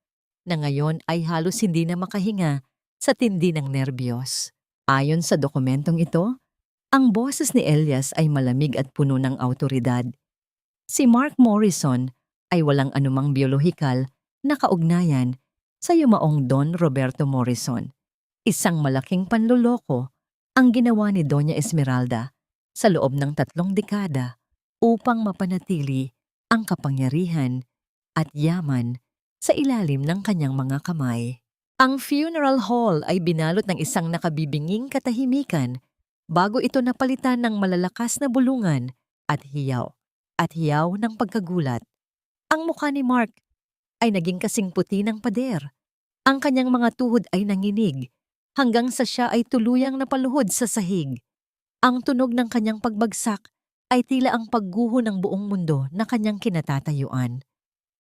na ngayon ay halos hindi na makahinga sa tindi ng nerbiyos. Ayon sa dokumentong ito, ang boses ni Elias ay malamig at puno ng awtoridad. Si Mark Morrison ay walang anumang biolohikal na kaugnayan sa yumaong Don Roberto Morrison, isang malaking panloloko ang ginawa ni Doña Esmeralda sa loob ng 3 dekada upang mapanatili ang kapangyarihan at yaman sa ilalim ng kanyang mga kamay. Ang funeral hall ay binalot ng isang nakabibinging katahimikan bago ito napalitan ng malalakas na bulungan at hiyaw ng pagkagulat. Ang mukha ni Mark ay naging kasing puti ng pader. Ang kanyang mga tuhod ay nanginig hanggang sa siya ay tuluyang napaluhod sa sahig. Ang tunog ng kanyang pagbagsak ay tila ang pagguho ng buong mundo na kanyang kinatatayuan.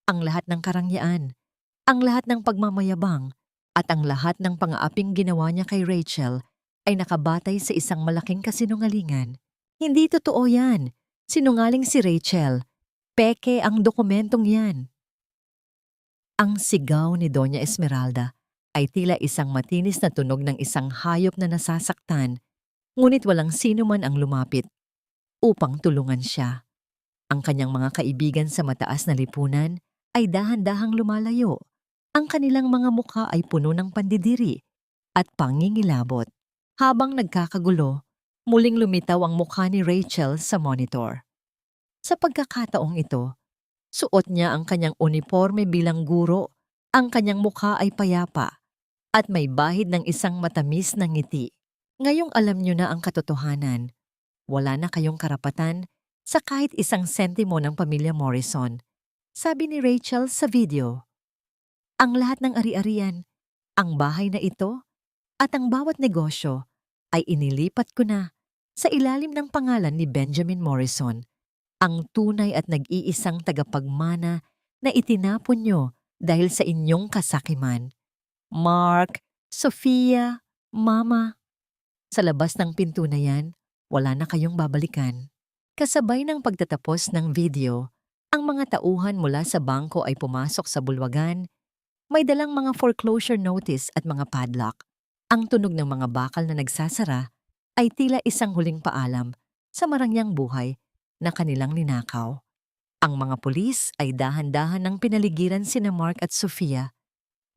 Ang lahat ng karangyaan, ang lahat ng pagmamayabang, at ang lahat ng pangaaping ginawa niya kay Rachel ay nakabatay sa isang malaking kasinungalingan. Hindi totoo yan. Sinungaling si Rachel. Peke ang dokumentong yan. Ang sigaw ni Doña Esmeralda ay tila isang matinis na tunog ng isang hayop na nasasaktan, ngunit walang sino man ang lumapit upang tulungan siya. Ang kanyang mga kaibigan sa mataas na lipunan ay dahan-dahang lumalayo. Ang kanilang mga mukha ay puno ng pandidiri at pangingilabot. Habang nagkakagulo, muling lumitaw ang mukha ni Rachel sa monitor. Sa pagkakataong ito, suot niya ang kanyang uniforme bilang guro. Ang kanyang mukha ay payapa at may bahid ng isang matamis na ngiti. Ngayong alam niyo na ang katotohanan, wala na kayong karapatan sa kahit isang sentimo ng pamilya Morrison, sabi ni Rachel sa video. Ang lahat ng ari-arian, ang bahay na ito, at ang bawat negosyo ay inilipat ko na sa ilalim ng pangalan ni Benjamin Morrison, ang tunay at nag-iisang tagapagmana na itinapon nyo dahil sa inyong kasakiman. Mark, Sophia, Mama, sa labas ng pinto na yan, wala na kayong babalikan. Kasabay ng pagtatapos ng video, ang mga tauhan mula sa bangko ay pumasok sa bulwagan. May dalang mga foreclosure notice at mga padlock. Ang tunog ng mga bakal na nagsasara ay tila isang huling paalam sa marangyang buhay na kanilang ninakaw. Ang mga pulis ay dahan-dahan ng pinaligiran sina Mark at Sophia.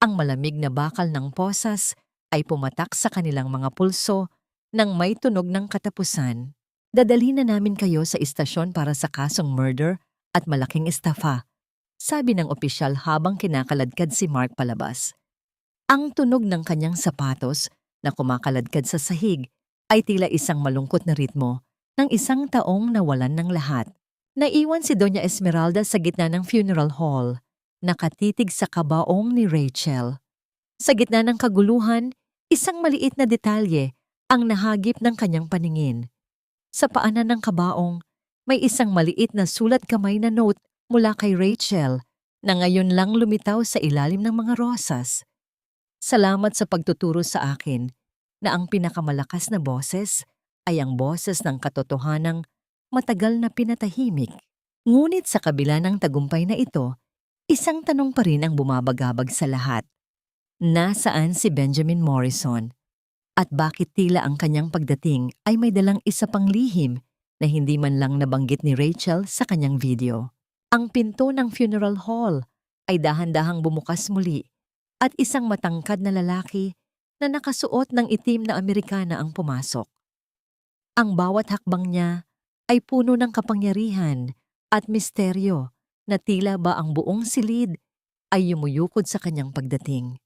Ang malamig na bakal ng posas ay pumatak sa kanilang mga pulso nang may tunog ng katapusan. Dadalhin na namin kayo sa istasyon para sa kasong murder at malaking estafa, sabi ng opisyal habang kinakaladkad si Mark palabas. Ang tunog ng kanyang sapatos na kumakaladkad sa sahig ay tila isang malungkot na ritmo ng isang taong nawalan ng lahat. Naiwan si Doña Esmeralda sa gitna ng funeral hall, nakatitig sa kabaong ni Rachel. Sa gitna ng kaguluhan, isang maliit na detalye ang nahagip ng kanyang paningin. Sa paanan ng kabaong, may isang maliit na sulat kamay na note mula kay Rachel na ngayon lang lumitaw sa ilalim ng mga rosas. Salamat sa pagtuturo sa akin na ang pinakamalakas na boses ay ang boses ng katotohanang matagal na pinatahimik. Ngunit sa kabila ng tagumpay na ito, isang tanong pa rin ang bumabagabag sa lahat. Nasaan si Benjamin Morrison? At bakit tila ang kanyang pagdating ay may dalang isa pang lihim na hindi man lang nabanggit ni Rachel sa kanyang video? Ang pinto ng funeral hall ay dahan-dahang bumukas muli at isang matangkad na lalaki na nakasuot ng itim na Amerikana ang pumasok. Ang bawat hakbang niya ay puno ng kapangyarihan at misteryo na tila ba ang buong silid ay yumuyukod sa kanyang pagdating.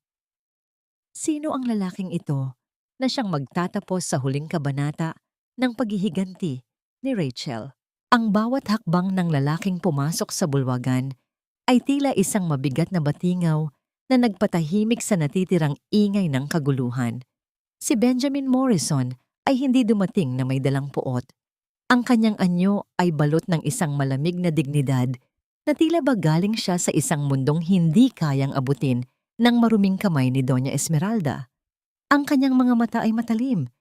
Sino ang lalaking ito na siyang magtatapos sa huling kabanata ng paghihiganti ni Rachel? Ang bawat hakbang ng lalaking pumasok sa bulwagan ay tila isang mabigat na batingaw na nagpatahimik sa natitirang ingay ng kaguluhan. Si Benjamin Morrison ay hindi dumating na may dalang puot. Ang kanyang anyo ay balot ng isang malamig na dignidad na tila ba galing siya sa isang mundong hindi kayang abutin ng maruming kamay ni Doña Esmeralda. Ang kanyang mga mata ay matalim,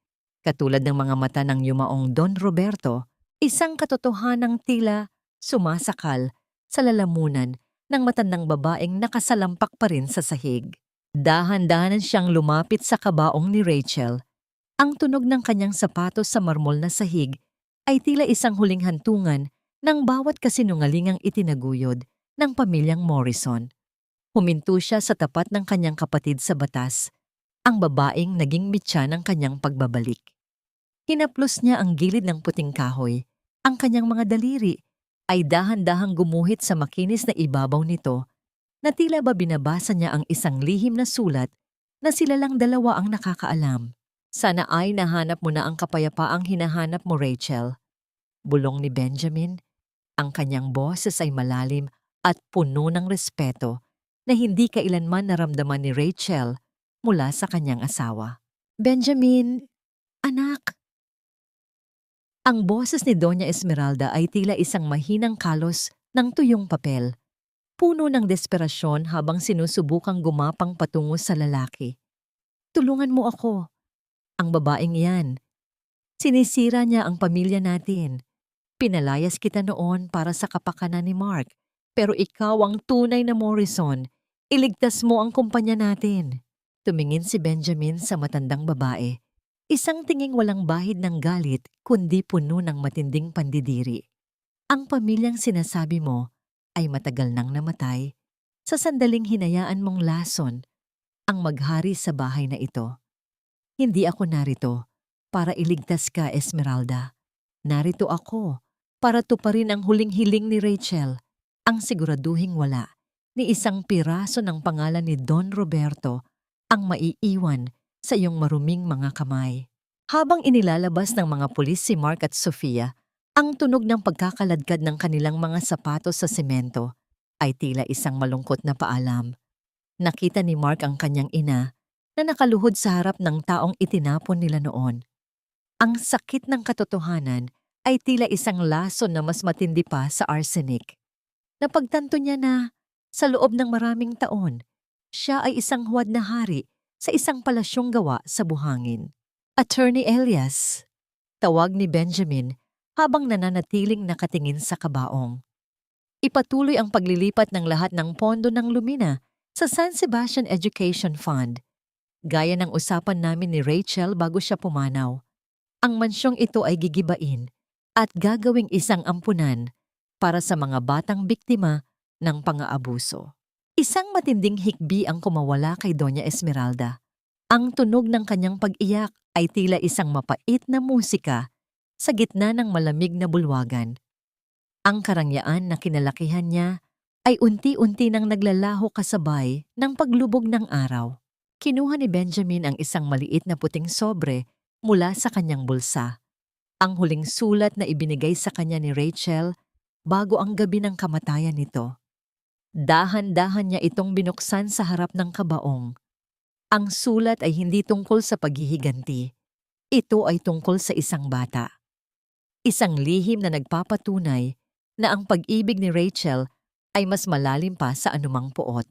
katulad ng mga mata ng yumaong Don Roberto, isang katotohanang tila sumasakal sa lalamunan ng matandang babaeng nakasalampak pa rin sa sahig. Dahan-dahan siyang lumapit sa kabaong ni Rachel. Ang tunog ng kanyang sapatos sa marmol na sahig ay tila isang huling hantungan ng bawat kasinungalingang itinaguyod ng pamilyang Morrison. Huminto siya sa tapat ng kanyang kapatid sa batas, ang babaeng naging mitya ng kanyang pagbabalik. Hinaplos niya ang gilid ng puting kahoy. Ang kanyang mga daliri ay dahan-dahang gumuhit sa makinis na ibabaw nito na tila ba binabasa niya ang isang lihim na sulat na sila lang dalawa ang nakakaalam. Sana ay nahanap mo na ang kapayapaang hinahanap mo, Rachel. Bulong ni Benjamin. Ang kanyang boses ay malalim at puno ng respeto na hindi kailanman naramdaman ni Rachel mula sa kanyang asawa. Benjamin, anak. Ang boses ni Doña Esmeralda ay tila isang mahinang kalos ng tuyong papel. Puno ng desperasyon habang sinusubukang gumapang patungo sa lalaki. Tulungan mo ako. Ang babaeng iyan. Sinisira niya ang pamilya natin. Pinalayas kita noon para sa kapakanan ni Mark. Pero ikaw ang tunay na Morrison. Iligtas mo ang kumpanya natin. Tumingin si Benjamin sa matandang babae. Isang tinging walang bahid ng galit kundi puno ng matinding pandidiri. Ang pamilyang sinasabi mo ay matagal nang namatay. Sa sandaling hinayaan mong lason ang maghari sa bahay na ito. Hindi ako narito para iligtas ka, Esmeralda. Narito ako para tuparin ang huling hiling ni Rachel, ang siguraduhing wala ni isang piraso ng pangalan ni Don Roberto ang maiiwan sa iyong maruming mga kamay. Habang inilalabas ng mga pulis si Mark at Sofia, ang tunog ng pagkakaladkad ng kanilang mga sapatos sa semento ay tila isang malungkot na paalam. Nakita ni Mark ang kanyang ina na nakaluhod sa harap ng taong itinapon nila noon. Ang sakit ng katotohanan ay tila isang lason na mas matindi pa sa arsenic. Napagtanto niya na sa loob ng maraming taon, siya ay isang huwad na hari sa isang palasyong gawa sa buhangin. Attorney Elias, tawag ni Benjamin habang nananatiling nakatingin sa kabaong. Ipatuloy ang paglilipat ng lahat ng pondo ng Lumina sa San Sebastian Education Fund. Gaya ng usapan namin ni Rachel bago siya pumanaw. Ang mansyong ito ay gigibain at gagawing isang ampunan para sa mga batang biktima ng pang-aabuso. Isang matinding hikbi ang kumawala kay Doña Esmeralda. Ang tunog ng kanyang pag-iyak ay tila isang mapait na musika sa gitna ng malamig na bulwagan. Ang karangyaan na kinalakihan niya ay unti-unti nang naglalaho kasabay ng paglubog ng araw. Kinuha ni Benjamin ang isang maliit na puting sobre mula sa kanyang bulsa. Ang huling sulat na ibinigay sa kanya ni Rachel bago ang gabi ng kamatayan nito. Dahan-dahan niya itong binuksan sa harap ng kabaong. Ang sulat ay hindi tungkol sa paghihiganti. Ito ay tungkol sa isang bata. Isang lihim na nagpapatunay na ang pag-ibig ni Rachel ay mas malalim pa sa anumang puot.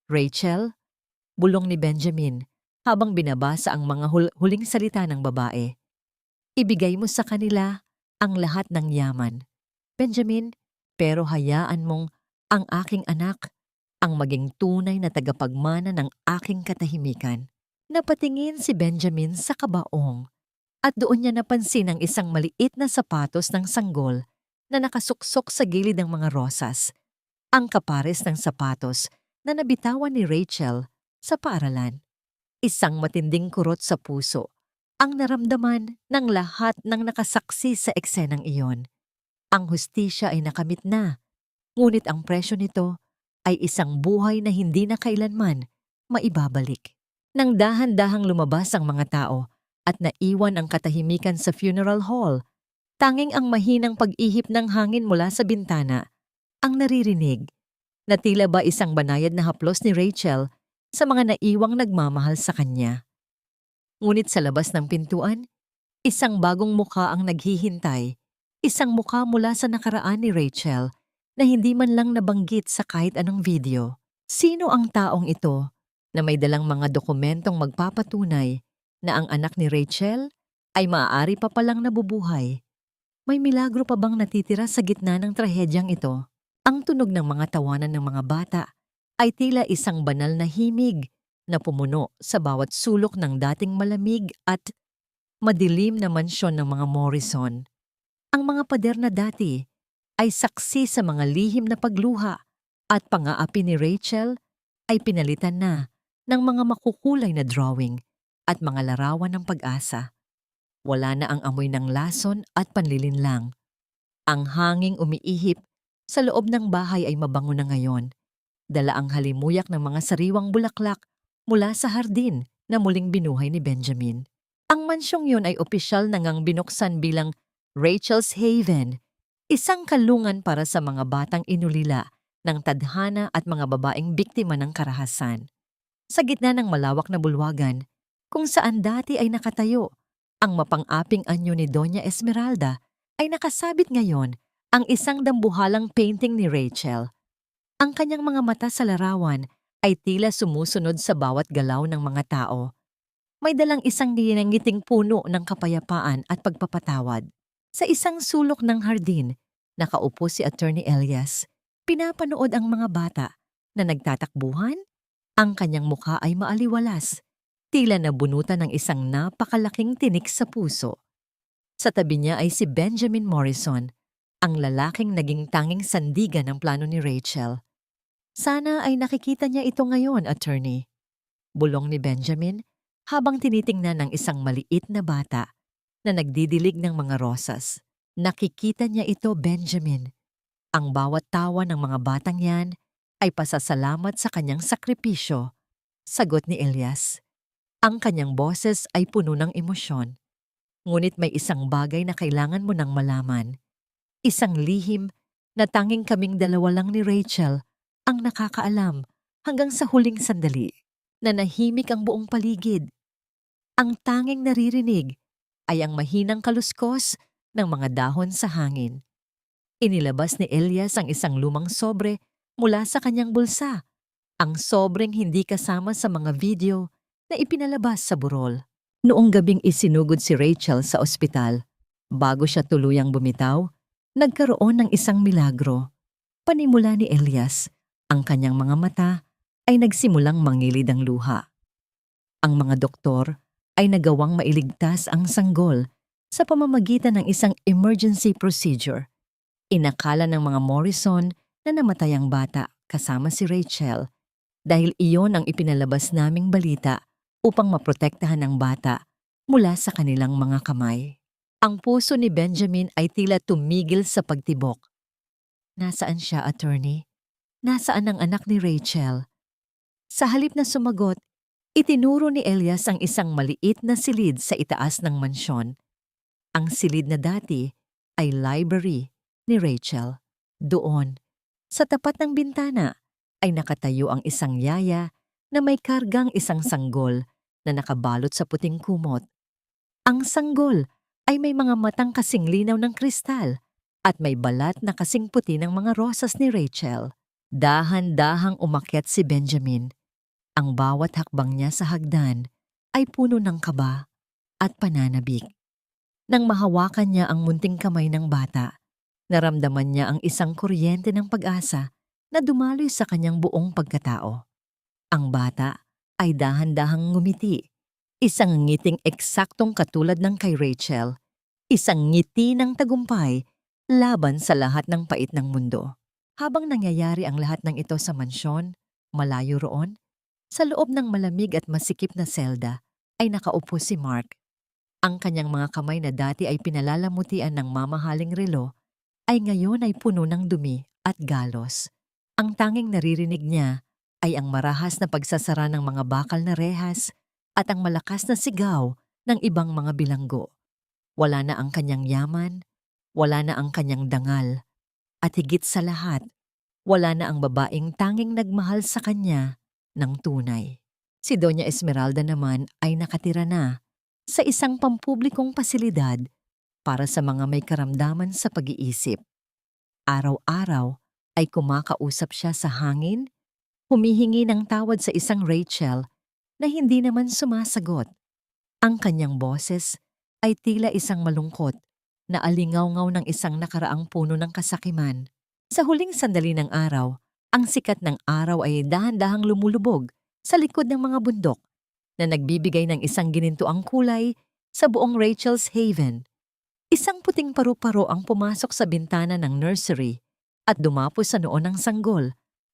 Rachel, bulong ni Benjamin habang binabasa ang mga huling salita ng babae. Ibigay mo sa kanila ang lahat ng yaman. Benjamin, pero hayaan mong ang aking anak ang maging tunay na tagapagmana ng aking katahimikan. Napatingin si Benjamin sa kabaong at doon niya napansin ang isang maliit na sapatos ng sanggol na nakasuksok sa gilid ng mga rosas. Ang kapares ng sapatos na nabitawan ni Rachel sa paaralan. Isang matinding kurot sa puso ang naramdaman ng lahat ng nakasaksi sa eksenang iyon. Ang hustisya ay nakamit na, ngunit ang presyo nito ay isang buhay na hindi na kailanman maibabalik. Nang dahan-dahang lumabas ang mga tao at naiwan ang katahimikan sa funeral hall, tanging ang mahinang pag-ihip ng hangin mula sa bintana ang naririnig, na tila ba isang banayad na haplos ni Rachel sa mga naiwang nagmamahal sa kanya. Ngunit sa labas ng pintuan, isang bagong mukha ang naghihintay, isang mukha mula sa nakaraan ni Rachel na hindi man lang nabanggit sa kahit anong video. Sino ang taong ito na may dalang mga dokumentong magpapatunay na ang anak ni Rachel ay maaari pa palang nabubuhay? May milagro pa bang natitira sa gitna ng trahedyang ito? Ang tunog ng mga tawanan ng mga bata ay tila isang banal na himig na pumuno sa bawat sulok ng dating malamig at madilim na mansyon ng mga Morrison. Ang mga pader na dati ay saksi sa mga lihim na pagluha at pang-aapi ni Rachel ay pinalitan na ng mga makukulay na drawing at mga larawan ng pag-asa. Wala na ang amoy ng lason at panlilinlang. Ang hanging umiihip sa loob ng bahay ay mabango na ngayon. Dala ang halimuyak ng mga sariwang bulaklak mula sa hardin na muling binuhay ni Benjamin. Ang mansyong yun ay opisyal na ngang binuksan bilang Rachel's Haven, isang kalungan para sa mga batang inulila ng tadhana at mga babaeng biktima ng karahasan. Sa gitna ng malawak na bulwagan, kung saan dati ay nakatayo, ang mapang-aping anyo ni Doña Esmeralda ay nakasabit ngayon ang isang dambuhalang painting ni Rachel. Ang kanyang mga mata sa larawan ay tila sumusunod sa bawat galaw ng mga tao. May dalang isang ninangiting puno ng kapayapaan at pagpapatawad. Sa isang sulok ng hardin, nakaupo si Attorney Elias. Pinapanood ang mga bata na nagtatakbuhan. Ang kanyang mukha ay maaliwalas, tila nabunutan ng isang napakalaking tinik sa puso. Sa tabi niya ay si Benjamin Morrison, ang lalaking naging tanging sandigan ng plano ni Rachel. Sana ay nakikita niya ito ngayon, attorney. Bulong ni Benjamin habang tinitingnan ng isang maliit na bata na nagdidilig ng mga rosas. Nakikita niya ito, Benjamin. Ang bawat tawa ng mga batang yan ay pasasalamat sa kanyang sakripisyo, sagot ni Elias. Ang kanyang boses ay puno ng emosyon. Ngunit may isang bagay na kailangan mo nang malaman. Isang lihim na tanging kaming dalawa lang ni Rachel ang nakakaalam hanggang sa huling sandali na nahimik ang buong paligid. Ang tanging naririnig ay ang mahinang kaluskos ng mga dahon sa hangin. Inilabas ni Elias ang isang lumang sobre mula sa kanyang bulsa, ang sobreng hindi kasama sa mga video na ipinalabas sa burol. Noong gabing isinugod si Rachel sa ospital, bago siya tuluyang bumitaw, nagkaroon ng isang milagro. Panimula ni Elias, ang kanyang mga mata ay nagsimulang mangilid ang luha. Ang mga doktor ay nagawang mailigtas ang sanggol sa pamamagitan ng isang emergency procedure. Inakala ng mga Morrison na namatay ang bata kasama si Rachel dahil iyon ang ipinalabas naming balita upang maprotektahan ang bata mula sa kanilang mga kamay. Ang puso ni Benjamin ay tila tumigil sa pagtibok. Nasaan siya, attorney? Nasaan ang anak ni Rachel? Sa halip na sumagot, itinuro ni Elias ang isang maliit na silid sa itaas ng mansyon. Ang silid na dati ay library ni Rachel. Doon, sa tapat ng bintana, ay nakatayo ang isang yaya na may kargang isang sanggol na nakabalot sa puting kumot. Ang sanggol ay may mga matang kasing linaw ng kristal at may balat na kasing puti ng mga rosas ni Rachel. Dahan-dahang umakyat si Benjamin. Ang bawat hakbang niya sa hagdan ay puno ng kaba at pananabik. Nang mahawakan niya ang munting kamay ng bata, naramdaman niya ang isang kuryente ng pag-asa na dumaloy sa kanyang buong pagkatao. Ang bata ay dahan-dahang ngumiti. Isang ngiting eksaktong katulad ng kay Rachel. Isang ngiti ng tagumpay laban sa lahat ng pait ng mundo. Habang nangyayari ang lahat ng ito sa mansyon, malayo roon, sa loob ng malamig at masikip na selda, ay nakaupo si Mark. Ang kanyang mga kamay na dati ay pinalalamutian ng mamahaling relo, ay ngayon ay puno ng dumi at galos. Ang tanging naririnig niya ay ang marahas na pagsasara ng mga bakal na rehas at ang malakas na sigaw ng ibang mga bilanggo. Wala na ang kanyang yaman, wala na ang kanyang dangal, at higit sa lahat, wala na ang babaeng tanging nagmahal sa kanya ng tunay. Si Doña Esmeralda naman ay nakatira na sa isang pampublikong pasilidad para sa mga may karamdaman sa pag-iisip. Araw-araw ay kumakausap siya sa hangin, humihingi ng tawad sa isang Rachel na hindi naman sumasagot. Ang kanyang boses ay tila isang malungkot na alingaw-ngaw ng isang nakaraang puno ng kasakiman. Sa huling sandali ng araw, ang sikat ng araw ay dahan-dahang lumulubog sa likod ng mga bundok na nagbibigay ng isang ginintuang kulay sa buong Rachel's Haven. Isang puting paru-paro ang pumasok sa bintana ng nursery at dumapo sa noo ng sanggol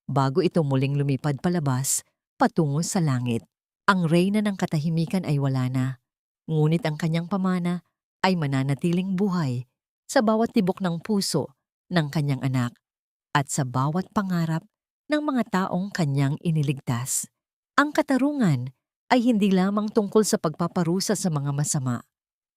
bago ito muling lumipad palabas patungo sa langit. Ang reyna ng katahimikan ay wala na, ngunit ang kanyang pamana ay mananatiling buhay sa bawat tibok ng puso ng kanyang anak at sa bawat pangarap ng mga taong kanyang iniligtas. Ang katarungan ay hindi lamang tungkol sa pagpaparusa sa mga masama,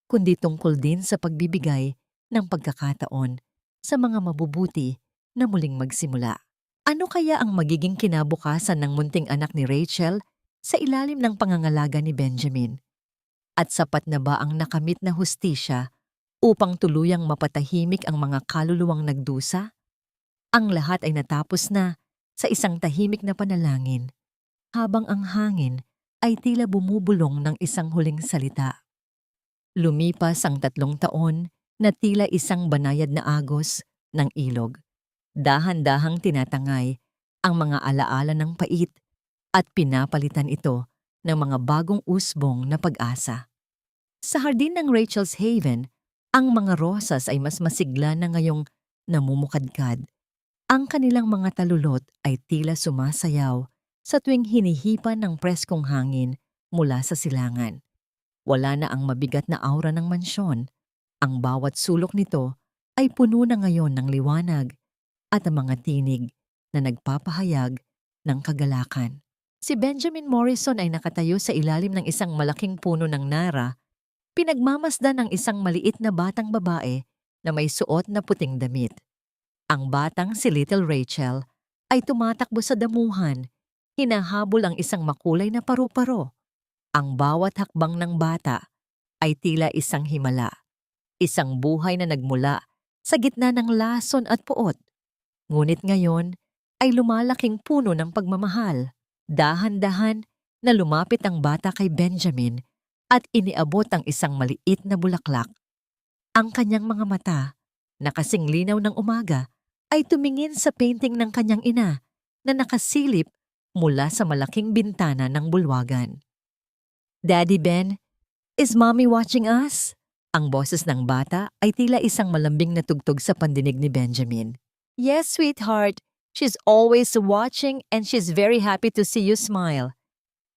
kundi tungkol din sa pagbibigay ng pagkakataon sa mga mabubuti na muling magsimula. Ano kaya ang magiging kinabukasan ng munting anak ni Rachel sa ilalim ng pangangalaga ni Benjamin? At sapat na ba ang nakamit na hustisya upang tuluyang mapatahimik ang mga kaluluwang nagdusa? Ang lahat ay natapos na sa isang tahimik na panalangin, habang ang hangin ay tila bumubulong ng isang huling salita. Lumipas ang 3 taon na tila isang banayad na agos ng ilog. Dahan-dahang tinatangay ang mga alaala ng pait at pinapalitan ito ng mga bagong usbong na pag-asa. Sa hardin ng Rachel's Haven, ang mga rosas ay mas masigla na ngayong namumukadkad. Ang kanilang mga talulot ay tila sumasayaw sa tuwing hinihipan ng preskong hangin mula sa silangan. Wala na ang mabigat na aura ng mansyon. Ang bawat sulok nito ay puno na ngayon ng liwanag at ang mga tinig na nagpapahayag ng kagalakan. Si Benjamin Morrison ay nakatayo sa ilalim ng isang malaking puno ng nara, pinagmamasdan ng isang maliit na batang babae na may suot na puting damit. Ang batang si Little Rachel ay tumatakbo sa damuhan, hinahabol ang isang makulay na paru-paro. Ang bawat hakbang ng bata ay tila isang himala, isang buhay na nagmula sa gitna ng lason at puot. Ngunit ngayon ay lumalaking puno ng pagmamahal. Dahan-dahan na lumapit ang bata kay Benjamin at iniabot ang isang maliit na bulaklak. Ang kanyang mga mata, na kasing linaw ng umaga, ay tumingin sa painting ng kanyang ina na nakasilip mula sa malaking bintana ng bulwagan. "Daddy Ben, is Mommy watching us?" Ang boses ng bata ay tila isang malambing na tugtog sa pandinig ni Benjamin. "Yes, sweetheart. She's always watching and she's very happy to see you smile."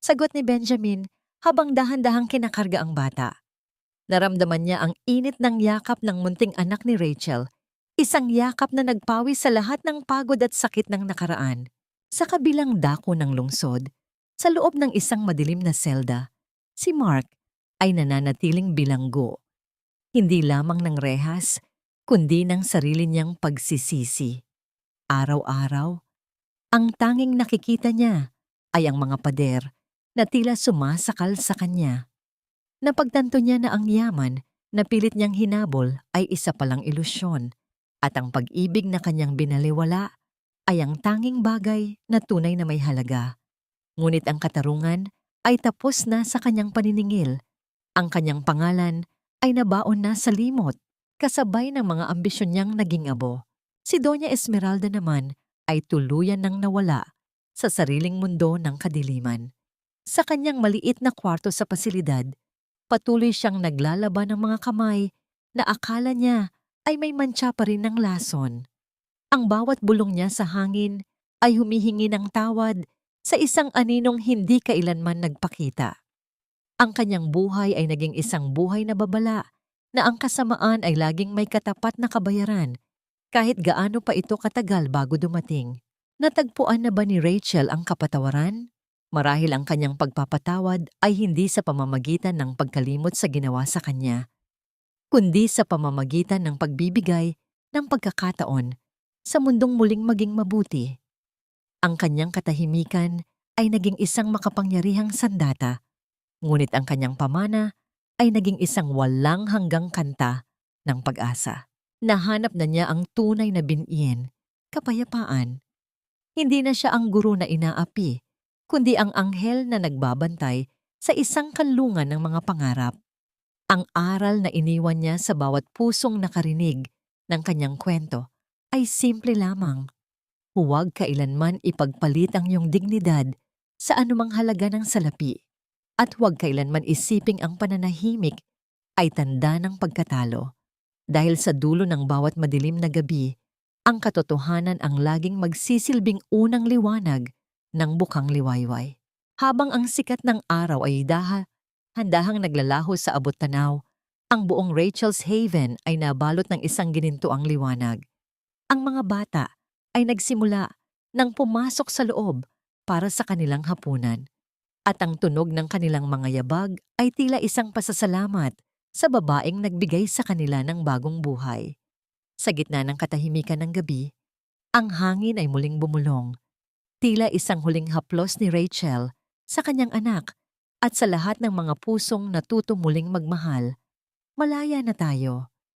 Sagot ni Benjamin habang dahan-dahang kinakarga ang bata. Naramdaman niya ang init ng yakap ng munting anak ni Rachel, isang yakap na nagpawis sa lahat ng pagod at sakit ng nakaraan. Sa kabilang dako ng lungsod, sa loob ng isang madilim na selda, si Mark ay nananatiling bilanggo, hindi lamang ng rehas, kundi ng sarili niyang pagsisisi. Araw-araw, ang tanging nakikita niya ay ang mga pader na tila sumasakal sa kanya. Napagtanto niya na ang yaman na pilit niyang hinabol ay isa palang ilusyon, at ang pag-ibig na kanyang binaliwala ay ang tanging bagay na tunay na may halaga. Ngunit ang katarungan ay tapos na sa kanyang paniningil. Ang kanyang pangalan ay nabaon na sa limot, kasabay ng mga ambisyon niyang naging abo. Si Doña Esmeralda naman ay tuluyan nang nawala sa sariling mundo ng kadiliman. Sa kanyang maliit na kwarto sa pasilidad, patuloy siyang naglalaban ng mga kamay na akala niya ay may mantsa pa rin ng lason. Ang bawat bulong niya sa hangin ay humihingi ng tawad sa isang aninong hindi kailanman nagpakita. Ang kanyang buhay ay naging isang buhay na babala, na ang kasamaan ay laging may katapat na kabayaran, kahit gaano pa ito katagal bago dumating. Natagpuan na ba ni Rachel ang kapatawaran? Marahil ang kanyang pagpapatawad ay hindi sa pamamagitan ng pagkalimot sa ginawa sa kanya, kundi sa pamamagitan ng pagbibigay ng pagkakataon sa mundong muling maging mabuti. Ang kanyang katahimikan ay naging isang makapangyarihang sandata, ngunit ang kanyang pamana ay naging isang walang hanggang kanta ng pag-asa. Nahanap na niya ang tunay na binhiin, kapayapaan. Hindi na siya ang guro na inaapi, kundi ang anghel na nagbabantay sa isang kanlungan ng mga pangarap. Ang aral na iniwan niya sa bawat pusong nakarinig ng kanyang kwento ay simple lamang. Huwag kailanman ipagpalit ang iyong dignidad sa anumang halaga ng salapi, at huwag kailanman isiping ang pananahimik ay tanda ng pagkatalo. Dahil sa dulo ng bawat madilim na gabi, ang katotohanan ang laging magsisilbing unang liwanag ng bukang liwayway. Habang ang sikat ng araw ay handahang naglalaho sa abot-tanaw, Ang buong Rachel's Haven ay nabalot ng isang ginintuang liwanag. Ang mga bata ay nagsimula nang pumasok sa loob para sa kanilang hapunan. At ang tunog ng kanilang mga yabag ay tila isang pasasalamat sa babaeng nagbigay sa kanila ng bagong buhay. Sa gitna ng katahimikan ng gabi, ang hangin ay muling bumulong. Tila isang huling haplos ni Rachel sa kanyang anak at sa lahat ng mga pusong natuto muling magmahal. Malaya na tayo.